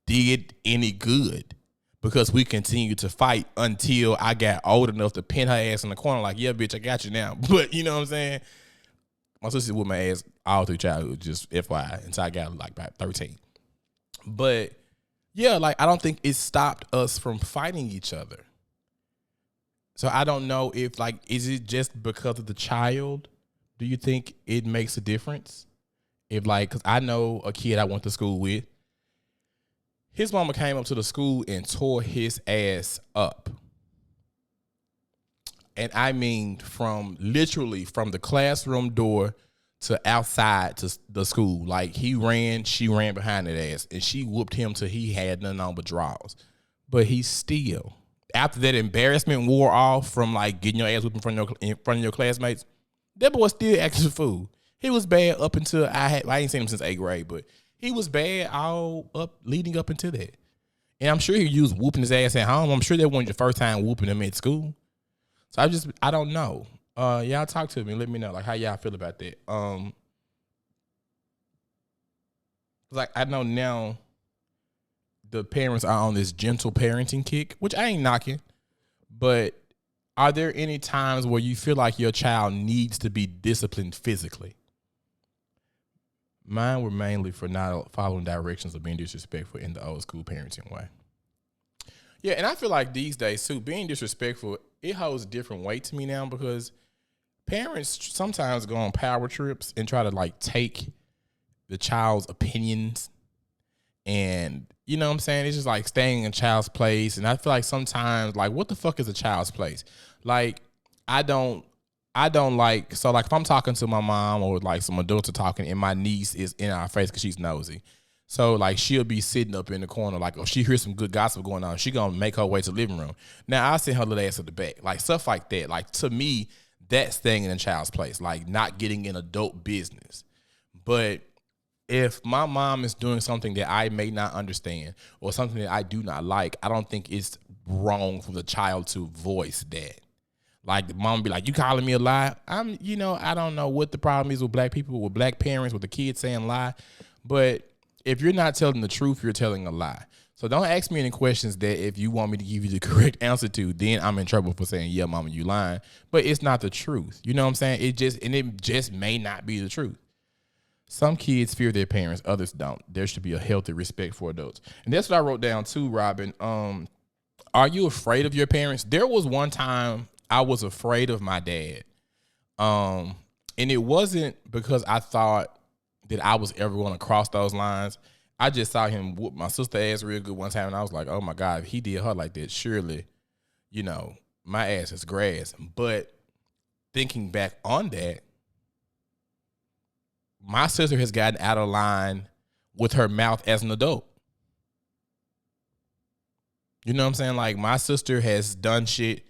did any good, because we continued to fight until I got old enough to pin her ass in the corner like, yeah, bitch, I got you now. But you know what I'm saying? My sister whooped my ass all through childhood, just FYI, until I got like about 13. But yeah, like I don't think it stopped us from fighting each other. So I don't know if like, is it just because of the child? Do you think it makes a difference? If like, cause I know a kid I went to school with, his mama came up to the school and tore his ass up. And I mean literally from the classroom door to outside to the school. Like she ran behind that ass, and she whooped him till he had nothing on but drawers. But he still, after that embarrassment wore off from like getting your ass whooped in front of your classmates, that boy still acting a fool. He was bad up until I ain't seen him since 8th grade, but he was bad all up leading up into that. And I'm sure he used whooping his ass at home. I'm sure that wasn't the first time whooping him at school. So I don't know. Y'all talk to me. Let me know like how y'all feel about that. Like I know now the parents are on this gentle parenting kick, which I ain't knocking, but are there any times where you feel like your child needs to be disciplined physically? Mine were mainly for not following directions or being disrespectful in the old school parenting way. Yeah, and I feel like these days too, being disrespectful, it holds a different weight to me now, because parents sometimes go on power trips and try to like take the child's opinions, and you know what I'm saying? It's just like staying in a child's place. And I feel like sometimes like, what the fuck is a child's place? Like, I don't like, so like if I'm talking to my mom or like some adults are talking and my niece is in our face because she's nosy. So like she'll be sitting up in the corner, like if she hears some good gossip going on, she gonna make her way to the living room. Now I send her little ass at the back, like stuff like that. Like to me, that's staying in a child's place, like not getting in adult business. But if my mom is doing something that I may not understand or something that I do not like, I don't think it's wrong for the child to voice that. Like the mom be like, "You calling me a lie?" I don't know what the problem is with black people, with black parents, with the kids saying lie. But if you're not telling the truth, you're telling a lie. So don't ask me any questions that if you want me to give you the correct answer to, then I'm in trouble for saying, "Yeah, mama, you lying." But it's not the truth. You know what I'm saying? It just may not be the truth. Some kids fear their parents, others don't. There should be a healthy respect for adults. And that's what I wrote down too, Robin. Are you afraid of your parents? There was one time I was afraid of my dad. And it wasn't because I thought that I was ever going to cross those lines. I just saw him whoop my sister ass real good one time, and I was like, oh my God, if he did her like that, surely, my ass is grass. But thinking back on that, my sister has gotten out of line with her mouth as an adult. You know what I'm saying? Like, my sister has done shit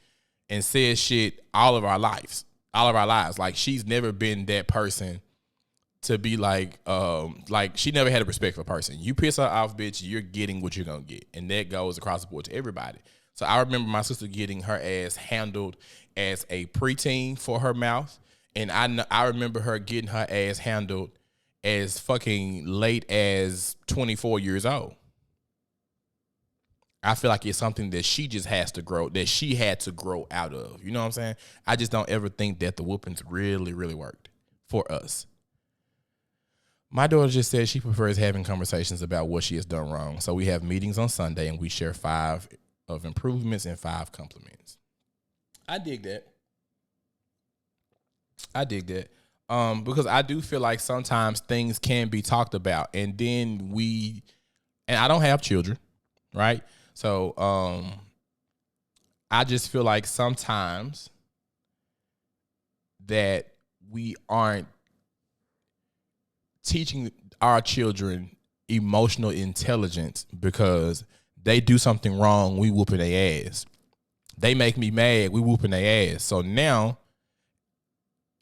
and said shit all of our lives. Like, she's never been that person to be like she never had a respect for a person. You piss her off, bitch, you're getting what you're gonna get. And that goes across the board to everybody. So I remember my sister getting her ass handled as a preteen for her mouth. And I remember her getting her ass handled as fucking late as 24 years old. I feel like it's something that she just has to grow, that she had to grow out of. You know what I'm saying? I just don't ever think that the whoopings really, really worked for us. My daughter just said she prefers having conversations about what she has done wrong. So we have meetings on Sunday and we share 5 of improvements and 5 compliments. I dig that. Because I do feel like sometimes things can be talked about, and then and I don't have children, right? So I just feel like sometimes that we aren't teaching our children emotional intelligence because they do something wrong, we whooping their ass. They make me mad, we whooping their ass. So now,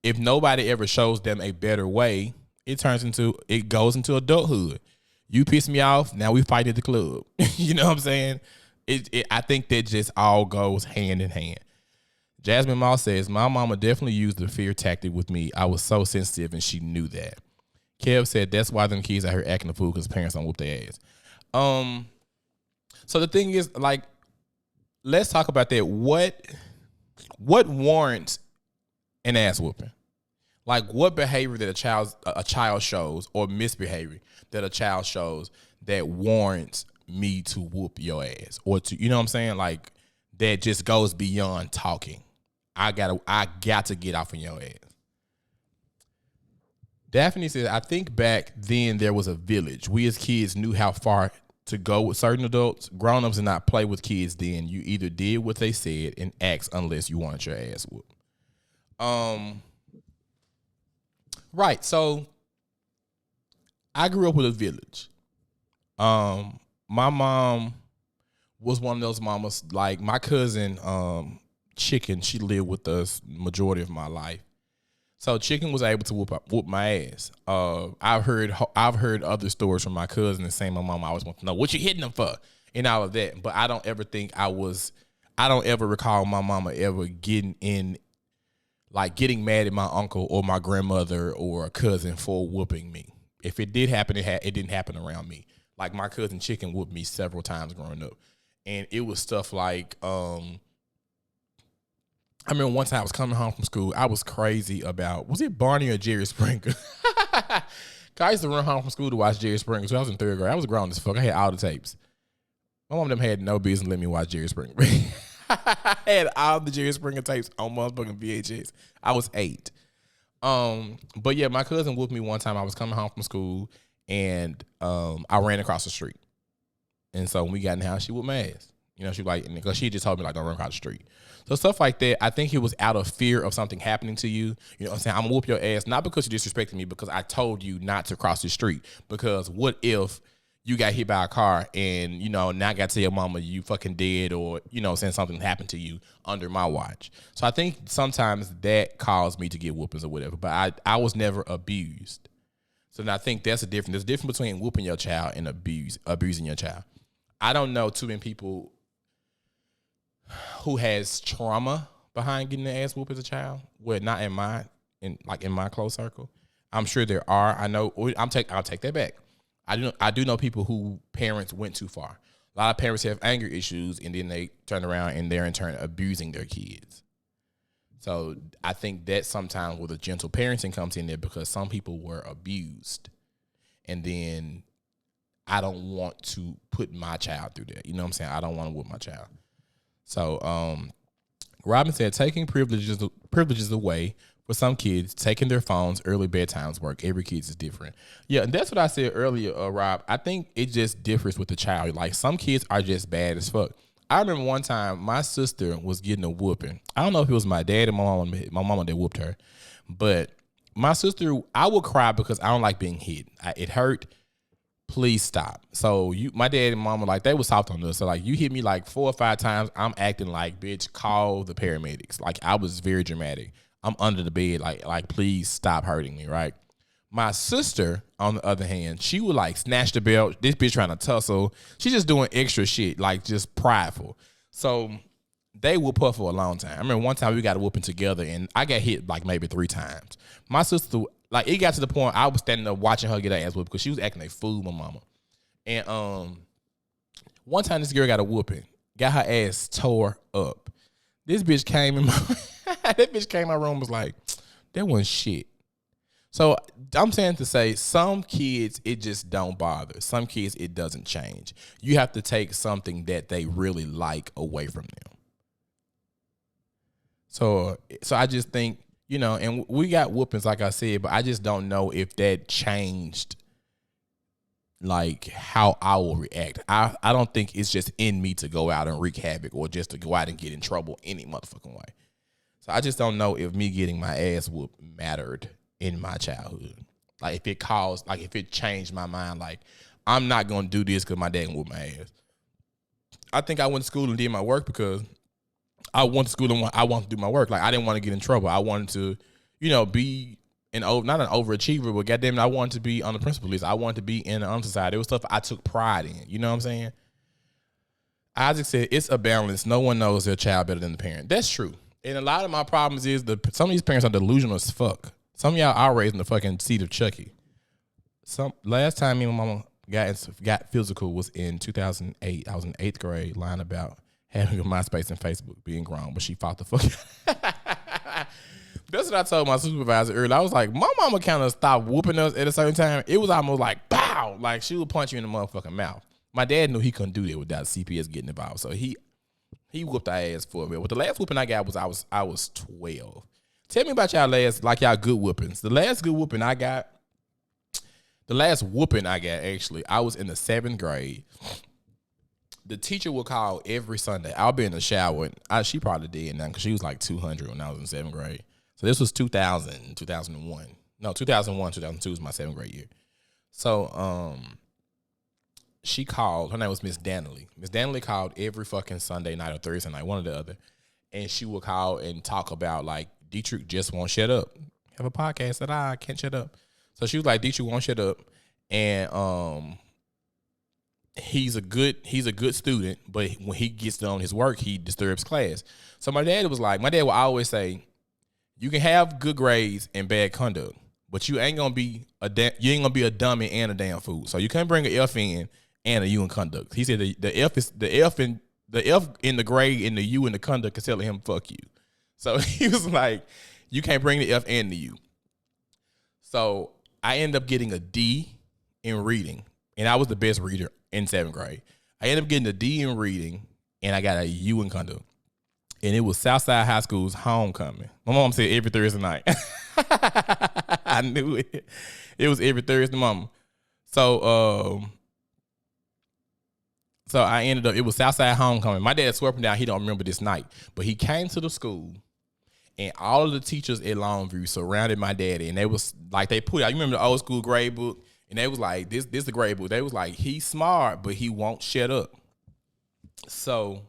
if nobody ever shows them a better way, it goes into adulthood. You piss me off, now we fight at the club. You know what I'm saying? I think that just all goes hand in hand. Jasmine Moss says, my mama definitely used the fear tactic with me. I was so sensitive and she knew that. Kev said, that's why them kids out here acting a fool because parents don't whoop their ass. So the thing is, like, let's talk about that. What warrants an ass whooping? Like, what behavior that a child shows, or misbehavior that a child shows, that warrants me to whoop your ass, or to, you know what I'm saying? Like, that just goes beyond talking. I got to get off on your ass. Daphne said, I think back then there was a village. We as kids knew how far to go with certain adults. Grown-ups did not play with kids then. You either did what they said and asked unless you wanted your ass whooped. Right. So I grew up with a village. My mom was one of those mamas, like my cousin, Chicken, she lived with us majority of my life. So Chicken was able to whoop my ass. I've heard other stories from my cousin and saying my mom always wants to know what you hitting them for and all of that. But I don't ever recall my mama ever getting mad at my uncle or my grandmother or a cousin for whooping me. If it did happen, it didn't happen around me. Like, my cousin Chicken whooped me several times growing up. And it was stuff like, I remember one time I was coming home from school. I was crazy about, was it Barney or Jerry Springer? I used to run home from school to watch Jerry Springer. So I was in 3rd grade. I was grown as fuck. I had all the tapes. My mom and them had no business letting me watch Jerry Springer. I had all the Jerry Springer tapes on motherfucking VHS. I was 8. But yeah, my cousin whooped me one time. I was coming home from school and I ran across the street. And so when we got in the house, she whooped my ass. You know, she like, because she just told me, like, don't run across the street. So stuff like that, I think it was out of fear of something happening to you. You know what I'm saying? I'm going to whoop your ass, not because you disrespected me, because I told you not to cross the street. Because what if you got hit by a car and, you know, now I got to tell your mama you fucking dead, or, you know, saying something happened to you under my watch. So I think sometimes that caused me to get whoopings or whatever. But I was never abused. So now I think that's a difference. There's a difference between whooping your child and abusing your child. I don't know too many people who has trauma behind getting their ass whooped as a child. Well, not in my close circle. I'm sure there are. I know. I'll take that back. I do know people who parents went too far. A lot of parents have anger issues, and then they turn around and they're in turn abusing their kids. So I think that sometimes with a gentle parenting comes in there because some people were abused, and then I don't want to put my child through that. You know what I'm saying? I don't want to whoop my child. So Robin said taking privileges away for some kids, taking their phones, early bedtimes work. Every kid is different. Yeah, and that's what I said earlier, Rob. I think it just differs with the child. Like some kids are just bad as fuck. I remember one time my sister was getting a whooping. I don't know if it was my dad and my mama that whooped her, but my sister, I would cry because I don't like being hit. It hurt. Please stop. So my dad and mama, like, they was soft on us. So like, you hit me like 4 or 5 times, I'm acting like, bitch, call the paramedics. Like, I was very dramatic. I'm under the bed, like, please stop hurting me, right? My sister, on the other hand, she would like snatch the belt. This bitch trying to tussle. She just doing extra shit, like just prideful. So they whoop her for a long time. I remember one time we got a whooping together, and I got hit like maybe 3 times. My sister, like, it got to the point I was standing there watching her get her ass whooped because she was acting a fool, my mama. And one time this girl got a whooping, got her ass tore up. This bitch came in my room, was like, that wasn't shit. So I'm saying to say some kids, it just don't bother. Some kids, it doesn't change. You have to take something that they really like away from them. So I just think, you know, and we got whoopings, like I said, but I just don't know if that changed like how I will react. I don't think it's just in me to go out and wreak havoc or just to go out and get in trouble any motherfucking way. So I just don't know if me getting my ass whooped mattered in my childhood. Like if it changed my mind, like I'm not going to do this because my dad can whoop my ass. I think I went to school and did my work because I went to school and I wanted to do my work. Like I didn't want to get in trouble. I wanted to, you know, be not an overachiever, but goddamn it, I wanted to be on the principal list. I wanted to be in the honor society. It was stuff I took pride in. You know what I'm saying? Isaac said, it's a balance. No one knows their child better than the parent. That's true. And a lot of my problems is some of these parents are delusional as fuck. Some of y'all are raised in the fucking seat of Chucky. Last time me and my mama got physical was in 2008. I was in 8th grade, lying about having a MySpace and Facebook, being grown, but she fought the fuck. That's what I told my supervisor earlier. I was like, my mama kind of stopped whooping us at a certain time. It was almost like, pow, like she would punch you in the motherfucking mouth. My dad knew he couldn't do that without CPS getting involved, so he whooped our ass for a bit. But the last whooping I got was I was 12. Tell me about y'all good whoopings. The last whooping I got, actually, I was in the 7th grade. The teacher would call every Sunday. I'll be in the shower. She probably did now because she was like 200 when I was in 7th grade. So this was 2000, 2001. No, 2001, 2002 was my 7th grade year. So she called. Her name was Miss Danley. Miss Danley called every fucking Sunday night or Thursday night, one or the other. And she would call and talk about like, Dietrich just won't shut up. Have a podcast that I can't shut up. So she was like, Dietrich won't shut up. And he's a good student, but when he gets done his work, he disturbs class. So my dad would always say, you can have good grades and bad conduct, but you ain't gonna be a dummy and a damn fool. So you can't bring an F in and a U in conduct. He said the F in the grade and the U in the conduct is telling him fuck you. So he was like, you can't bring the F and the U. So I ended up getting a D in reading, and I was the best reader in 7th grade. I ended up getting a D in reading, and I got a U in conduct. And it was Southside High School's homecoming. My mom said every Thursday night. I knew it. It was every Thursday, mama. So I ended up, it was Southside homecoming. My dad swore up and down he don't remember this night, but he came to the school. And all of the teachers at Longview surrounded my daddy, and they was like, they put out, you remember the old school grade book? And they was like, this is the grade book. They was like, he's smart, but he won't shut up. So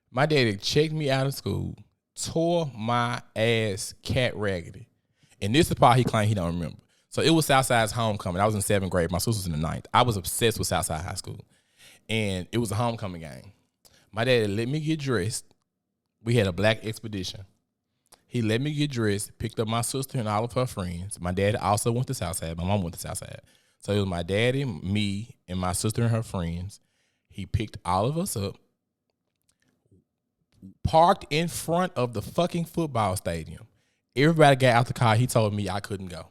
my daddy checked me out of school, tore my ass cat raggedy. And this is the part he claimed he don't remember. So it was Southside's homecoming. I was in 7th grade. My sister was in the 9th. I was obsessed with Southside High School. And it was a homecoming game. My dad let me get dressed. We had a black expedition. He let me get dressed, picked up my sister and all of her friends. My dad also went to Southside. My mom went to Southside. So it was my daddy, me, and my sister and her friends. He picked all of us up, parked in front of the fucking football stadium. Everybody got out the car. He told me I couldn't go.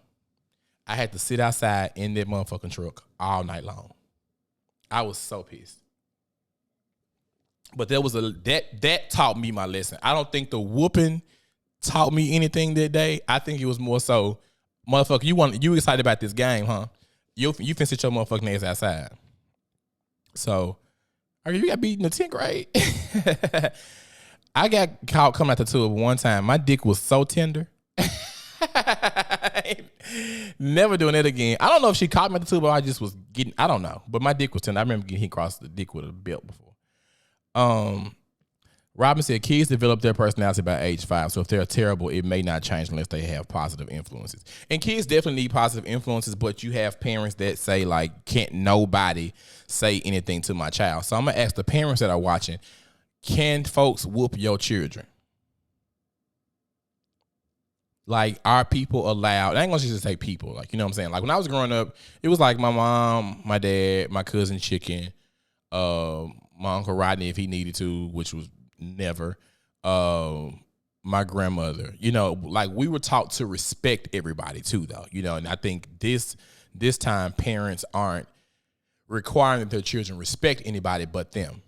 I had to sit outside in that motherfucking truck all night long. I was so pissed. But that taught me my lesson. I don't think the whooping taught me anything that day. I think it was more so, motherfucker, you excited about this game, huh? You finna sit your motherfucking ass outside. So, you got beat in the 10th grade. I got caught coming out the tube one time. My dick was so tender. Never doing it again. I don't know if she caught me at the tube or I just was getting, I don't know. But my dick was tender. I remember getting hit across the dick with a belt before. Robin said kids develop their personality by age 5. So if they're terrible, it may not change unless they have positive influences. And kids definitely need positive influences, but you have parents that say, like, can't nobody say anything to my child. So I'm going to ask the parents that are watching, can folks whoop your children? Like, are people allowed? I ain't gonna just say people. Like, you know what I'm saying? Like, when I was growing up, it was like my mom, my dad, my cousin Chicken, my Uncle Rodney if he needed to, which was never, my grandmother. You know, like, we were taught to respect everybody too, though. You know, and I think this time parents aren't requiring that their children respect anybody but them.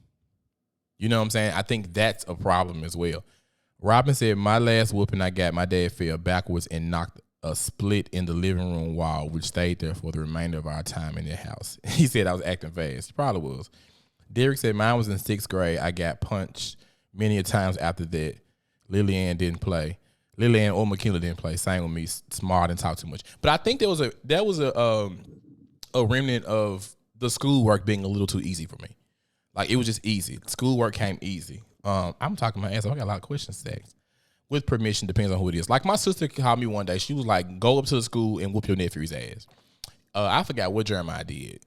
You know what I'm saying? I think that's a problem as well. Robin said, my last whooping I got, my dad fell backwards and knocked a split in the living room wall, which stayed there for the remainder of our time in the house. He said I was acting fast. Probably was. Derek said, mine was in 6th grade. I got punched many a times after that. Lillian didn't play. Lillian or McKinley didn't play. Sang with me, smart and talk too much. But I think there was a remnant of the schoolwork being a little too easy for me. Like, it was just easy. Schoolwork came easy. I'm talking my ass off. I got a lot of questions to ask. With permission, depends on who it is. Like, my sister called me one day. She was like, go up to the school and whoop your nephew's ass. I forgot what Jeremiah did.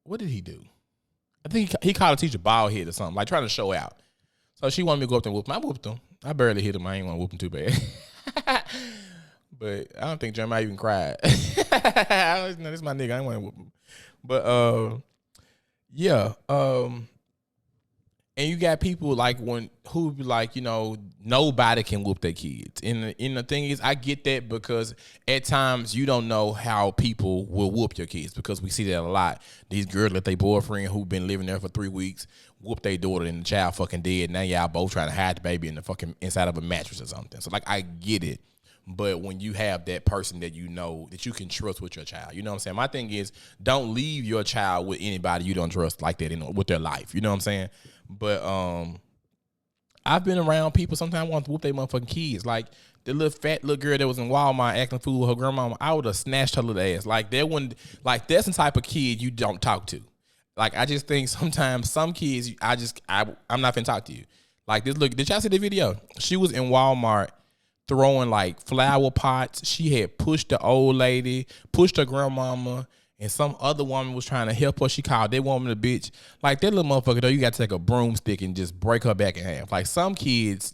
What did he do? I think he called a teacher bald head or something, like trying to show out. So she wanted me to go up there and whoop him. I whooped him. I barely hit him. I ain't want to whoop him too bad. But I don't think Jeremiah even cried. This is my nigga. I ain't want to whoop him. But, yeah. And you got people like who be like, you know, nobody can whoop their kids. And the thing is, I get that because at times you don't know how people will whoop your kids because we see that a lot. These girls let their boyfriend who been living there for 3 weeks whoop their daughter and the child fucking dead. Now y'all both trying to hide the baby in the fucking inside of a mattress or something. So like, I get it. But when you have that person that you know that you can trust with your child, you know what I'm saying? My thing is, don't leave your child with anybody you don't trust like that with their life. You know what I'm saying? But I've been around people sometimes want to whoop their motherfucking kids. Like the little fat little girl that was in Walmart acting fool with her grandmama, I would have snatched her little ass. Like that's the type of kid you don't talk to. Like I just think sometimes some kids I'm not finna talk to you. Like this look, did y'all see the video? She was in Walmart throwing like flower pots. She had pushed the old lady, pushed her grandmama, and some other woman was trying to help her. She called that woman a bitch. Like that little motherfucker though, you got to take a broomstick and just break her back in half. Like some kids,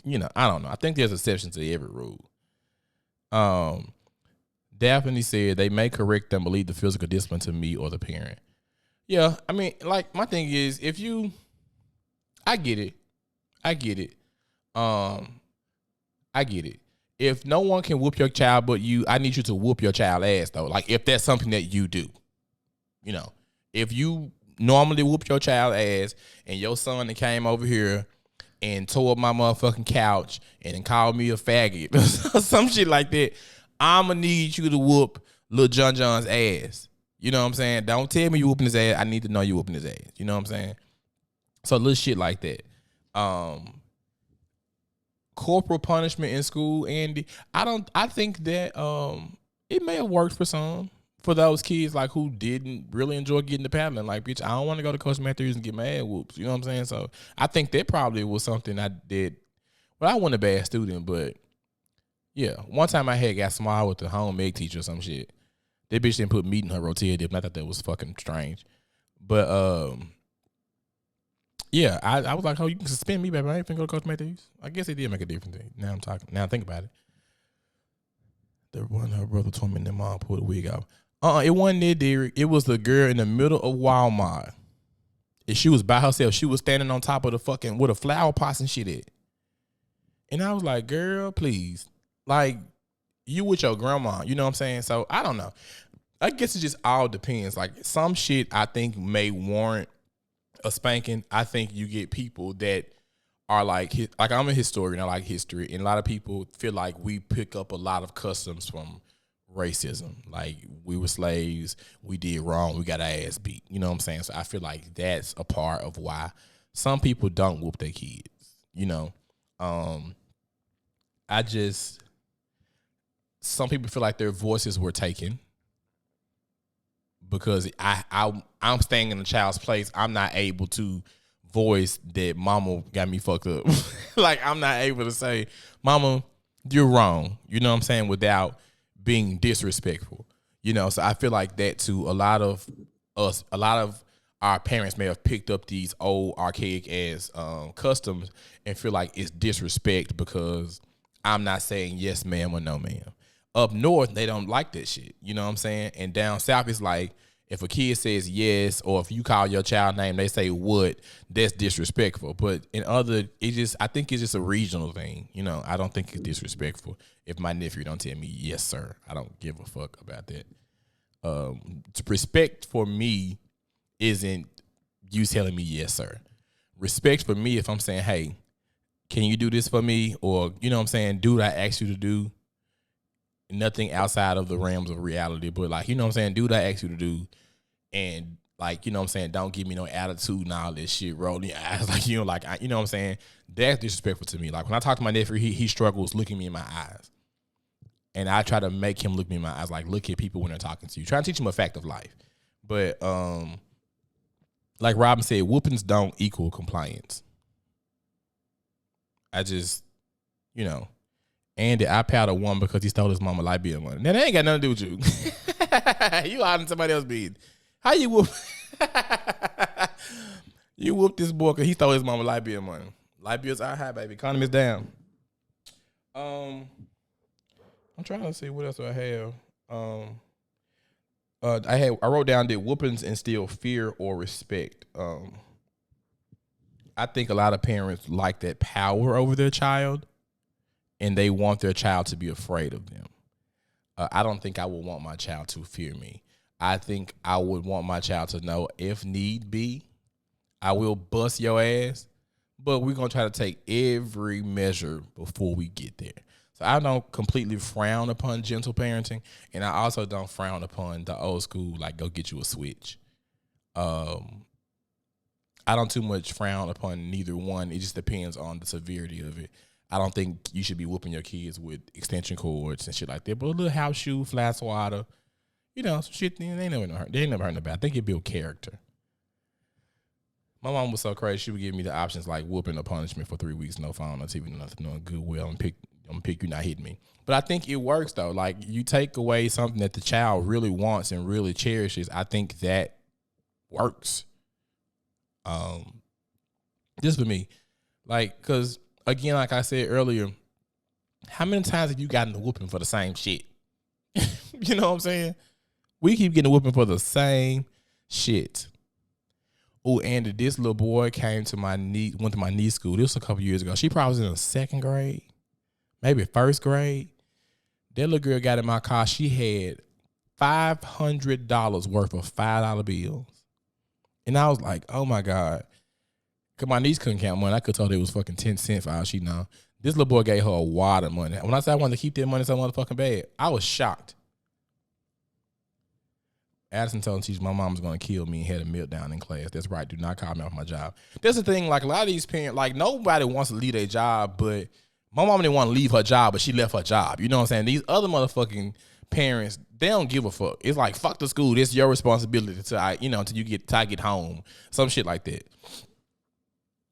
you know, I don't know. I think there's exceptions to every rule. Daphne said they may correct them, but leave the physical discipline to me or the parent. Yeah, I mean, like my thing is, I get it. I get it. If no one can whoop your child but you, I need you to whoop your child ass though. Like if that's something that you do, you know, if you normally whoop your child ass and your son that came over here and tore up my motherfucking couch and then called me a faggot or some shit like that, I'ma need you to whoop Lil John John's ass. You know what I'm saying? Don't tell me you whooping his ass. I need to know you whooping his ass. You know what I'm saying? So little shit like that. Corporal punishment in school, Andy. I think that it may have worked for those kids like who didn't really enjoy getting the paddling. Like, bitch, I don't want to go to Coach Matthews and get my ass whoops. You know what I'm saying? So I think that probably was something I did. Well, I wasn't a bad student, but Yeah. One time I had got small with the home ec teacher or some shit. That bitch didn't put meat in her rotel dip, and I thought that was fucking strange. But yeah, I was like, oh, you can suspend me, baby. I ain't finna go to Coach Matthews. I guess it did make a difference. Now I'm talking. Now I think about it. The one her brother told me, and then mom pulled the wig off. It wasn't there, Derek. It was the girl in the middle of Walmart. And she was by herself. She was standing on top of the fucking with a flower pots and shit at. And I was like, girl, please. Like, you with your grandma. You know what I'm saying? So I don't know. I guess it just all depends. Like, some shit I think may warrant a spanking. I think you get people that are like I'm a historian. I like history, and a lot of people feel like we pick up a lot of customs from racism. Like, we were slaves, we did wrong, we got our ass beat. You know what I'm saying? So I feel like that's a part of why some people don't whoop their kids. You know, some people feel like their voices were taken because I'm staying in the child's place. I'm not able to voice that mama got me fucked up. Like, I'm not able to say, mama, you're wrong. You know what I'm saying? Without being disrespectful. You know, so I feel like that too. A lot of our parents may have picked up these old archaic ass customs and feel like it's disrespect because I'm not saying yes ma'am or no ma'am. Up north, they don't like that shit. You know what I'm saying? And down south, it's like, if a kid says yes, or if you call your child name, they say what, that's disrespectful. But I think it's just a regional thing. You know, I don't think it's disrespectful if my nephew don't tell me yes, sir. I don't give a fuck about that. Respect for me isn't you telling me yes, sir. Respect for me, if I'm saying, hey, can you do this for me? Or, you know what I'm saying, do what I asked you to do. Nothing outside of the realms of reality, but like, you know what I'm saying, do what I ask you to do, and like, you know what I'm saying, don't give me no attitude and all this shit rolling your eyes, like, you know, like, you know what I'm saying, that's disrespectful to me. Like, when I talk to my nephew, he struggles looking me in my eyes, and I try to make him look me in my eyes, like, look at people when they're talking to you, trying to teach him a fact of life. But like Robin said, whoopings don't equal compliance. I just, you know. And the iPad won because he stole his mama light bill money. Now, that ain't got nothing to do with you. You out in somebody else's bed. How you whoop? You whooped this boy because he stole his mama light bill money. Light bills are high, baby. Economy's down. I'm trying to see what else I have. I wrote down that whoopings instill fear or respect. I think a lot of parents like that power over their child. And they want their child to be afraid of them. I don't think I would want my child to fear me. I think I would want my child to know, if need be, I will bust your ass, but we're going to try to take every measure before we get there. So I don't completely frown upon gentle parenting, and I also don't frown upon the old school, like, go get you a switch. I don't too much frown upon neither one. It just depends on the severity of it. I don't think you should be whooping your kids with extension cords and shit like that. But a little house shoe, flat swatter, you know, some shit, they ain't never hurt nobody. I think it build character. My mom was so crazy, she would give me the options like whooping or punishment for 3 weeks, no phone, no TV, nothing, no goodwill, and pick you not hitting me. But I think it works though. Like, you take away something that the child really wants and really cherishes. I think that works. Just for me, like, cause again, like I said earlier, how many times have you gotten a whooping for the same shit? You know what I'm saying? We keep getting a whooping for the same shit. Oh, and this little boy went to my niece school. This was a couple years ago. She probably was in the second grade, maybe first grade. That little girl got in my car. She had $500 worth of $5 bills. And I was like, oh my God. Because my niece couldn't count money. I could tell it was fucking 10 cents for all she know. This little boy gave her a wad of money. When I said I wanted to keep that money so motherfucking bad, I was shocked. Addison told me my mom was going to kill me and had a meltdown in class. That's right. Do not call me off my job. That's the thing. Like, a lot of these parents, like, nobody wants to leave their job, but my mom didn't want to leave her job, but she left her job. You know what I'm saying? These other motherfucking parents, they don't give a fuck. It's like, fuck the school. It's your responsibility until I get home. Some shit like that.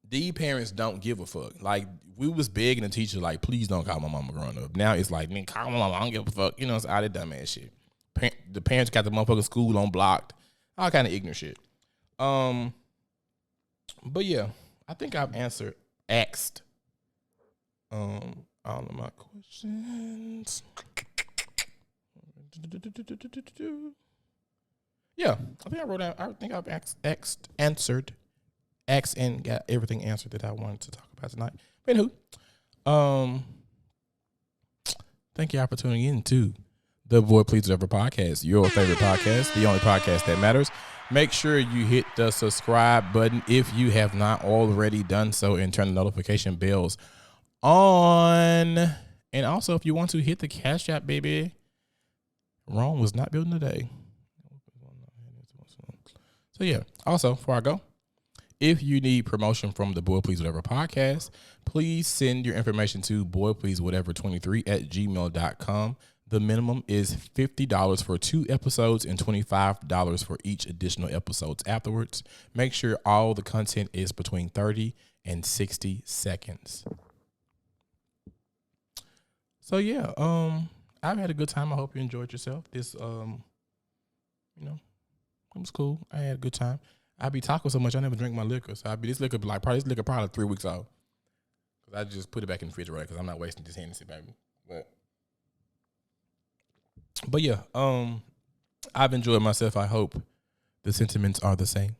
these parents don't give a fuck. Like, we was begging the teacher, like, please don't call my mama growing up. Now it's like, man, call my mama. I don't give a fuck. You know, it's all that dumbass shit. The parents got the motherfucking school on blocked. All kind of ignorant shit. But yeah, I think I've asked all of my questions. Yeah, I think I wrote out. I think I've answered and got everything answered that I wanted to talk about tonight. But anywho, thank you for tuning in to the Boy Please Whatever podcast, your favorite podcast, the only podcast that matters. Make sure you hit the subscribe button if you have not already done so, and turn the notification bells on. And also, if you want to hit the Cash App, baby. Rome was not building today. So yeah, also, before I go, if you need promotion from the Boy Please Whatever podcast, please send your information to boypleasewhatever23@gmail.com. The minimum is $50 for 2 episodes and $25 for each additional episodes afterwards. Make sure all the content is between 30 and 60 seconds. So yeah, I've had a good time. I hope you enjoyed yourself. This, it was cool. I had a good time. I be talking so much, I never drink my liquor. So this liquor probably 3 weeks old. Cause I just put it back in the refrigerator because I'm not wasting this Hennessy, baby. But yeah, I've enjoyed myself. I hope the sentiments are the same.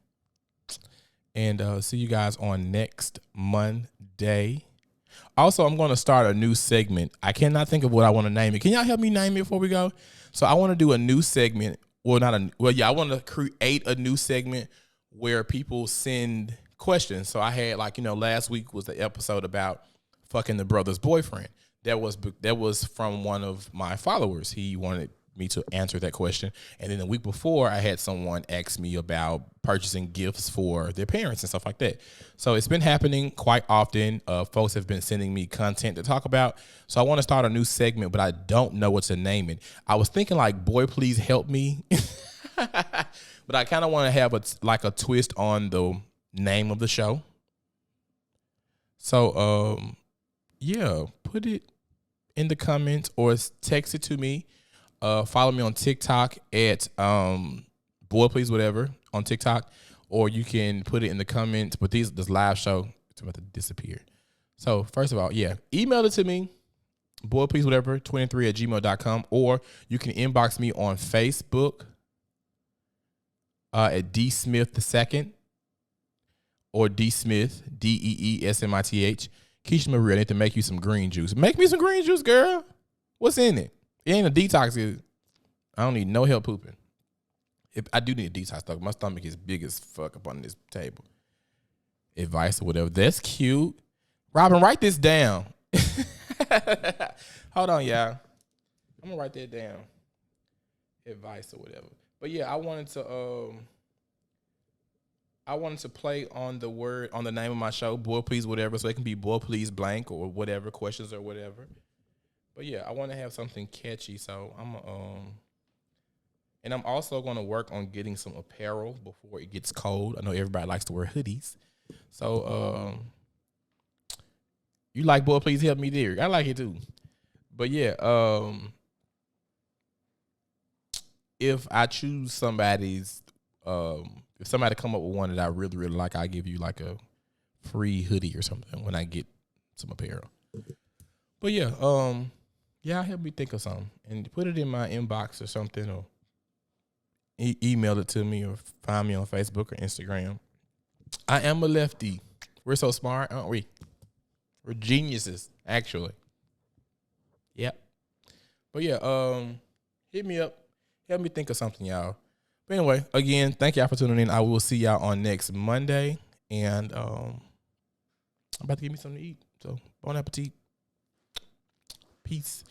And see you guys on next Monday. Also, I'm going to start a new segment. I cannot think of what I want to name it. Can y'all help me name it before we go? So I want to do a new segment. I want to create a new segment where people send questions. So I had last week was the episode about fucking the brother's boyfriend. That was from one of my followers. He wanted me to answer that question. And then the week before, I had someone ask me about purchasing gifts for their parents and stuff like that. So it's been happening quite often. Folks have been sending me content to talk about. So I want to start a new segment, but I don't know what to name it. I was thinking like, boy, please help me. But I kind of want to have a twist on the name of the show. So, yeah, put it in the comments or text it to me. Follow me on TikTok at Boy Please Whatever on TikTok, or you can put it in the comments. But this live show, it's about to disappear. So first of all, yeah, email it to me, boypleasewhatever23@gmail.com, or you can inbox me on Facebook at D Smith II or D Smith DEESMITH. Keisha Marie, I need to make you some green juice. Make me some green juice, girl. What's in it? It ain't a detox. I don't need no help pooping. I do need a detox, though. My stomach is big as fuck up on this table. Advice or whatever. That's cute. Robin, write this down. Hold on, y'all. I'm going to write that down. Advice or whatever. But, yeah, I wanted to play on the name of my show, Boy Please Whatever, so it can be Boy Please Blank or whatever, questions or whatever. But yeah, I want to have something catchy, so and I'm also going to work on getting some apparel before it gets cold. I know everybody likes to wear hoodies, so you like Boy Please Help Me there. I like it too. But yeah, if I choose somebody's, if somebody come up with one that I really, really like, I'll give you like a free hoodie or something when I get some apparel. But yeah, help me think of something and put it in my inbox or something, or email it to me, or find me on Facebook or Instagram. I am a lefty. We're so smart, aren't we? We're geniuses, actually. Yep. But yeah, hit me up. Help me think of something, y'all. But anyway, again, thank y'all for tuning in. I will see y'all on next Monday. And I'm about to give me something to eat. So, bon appetit. Peace.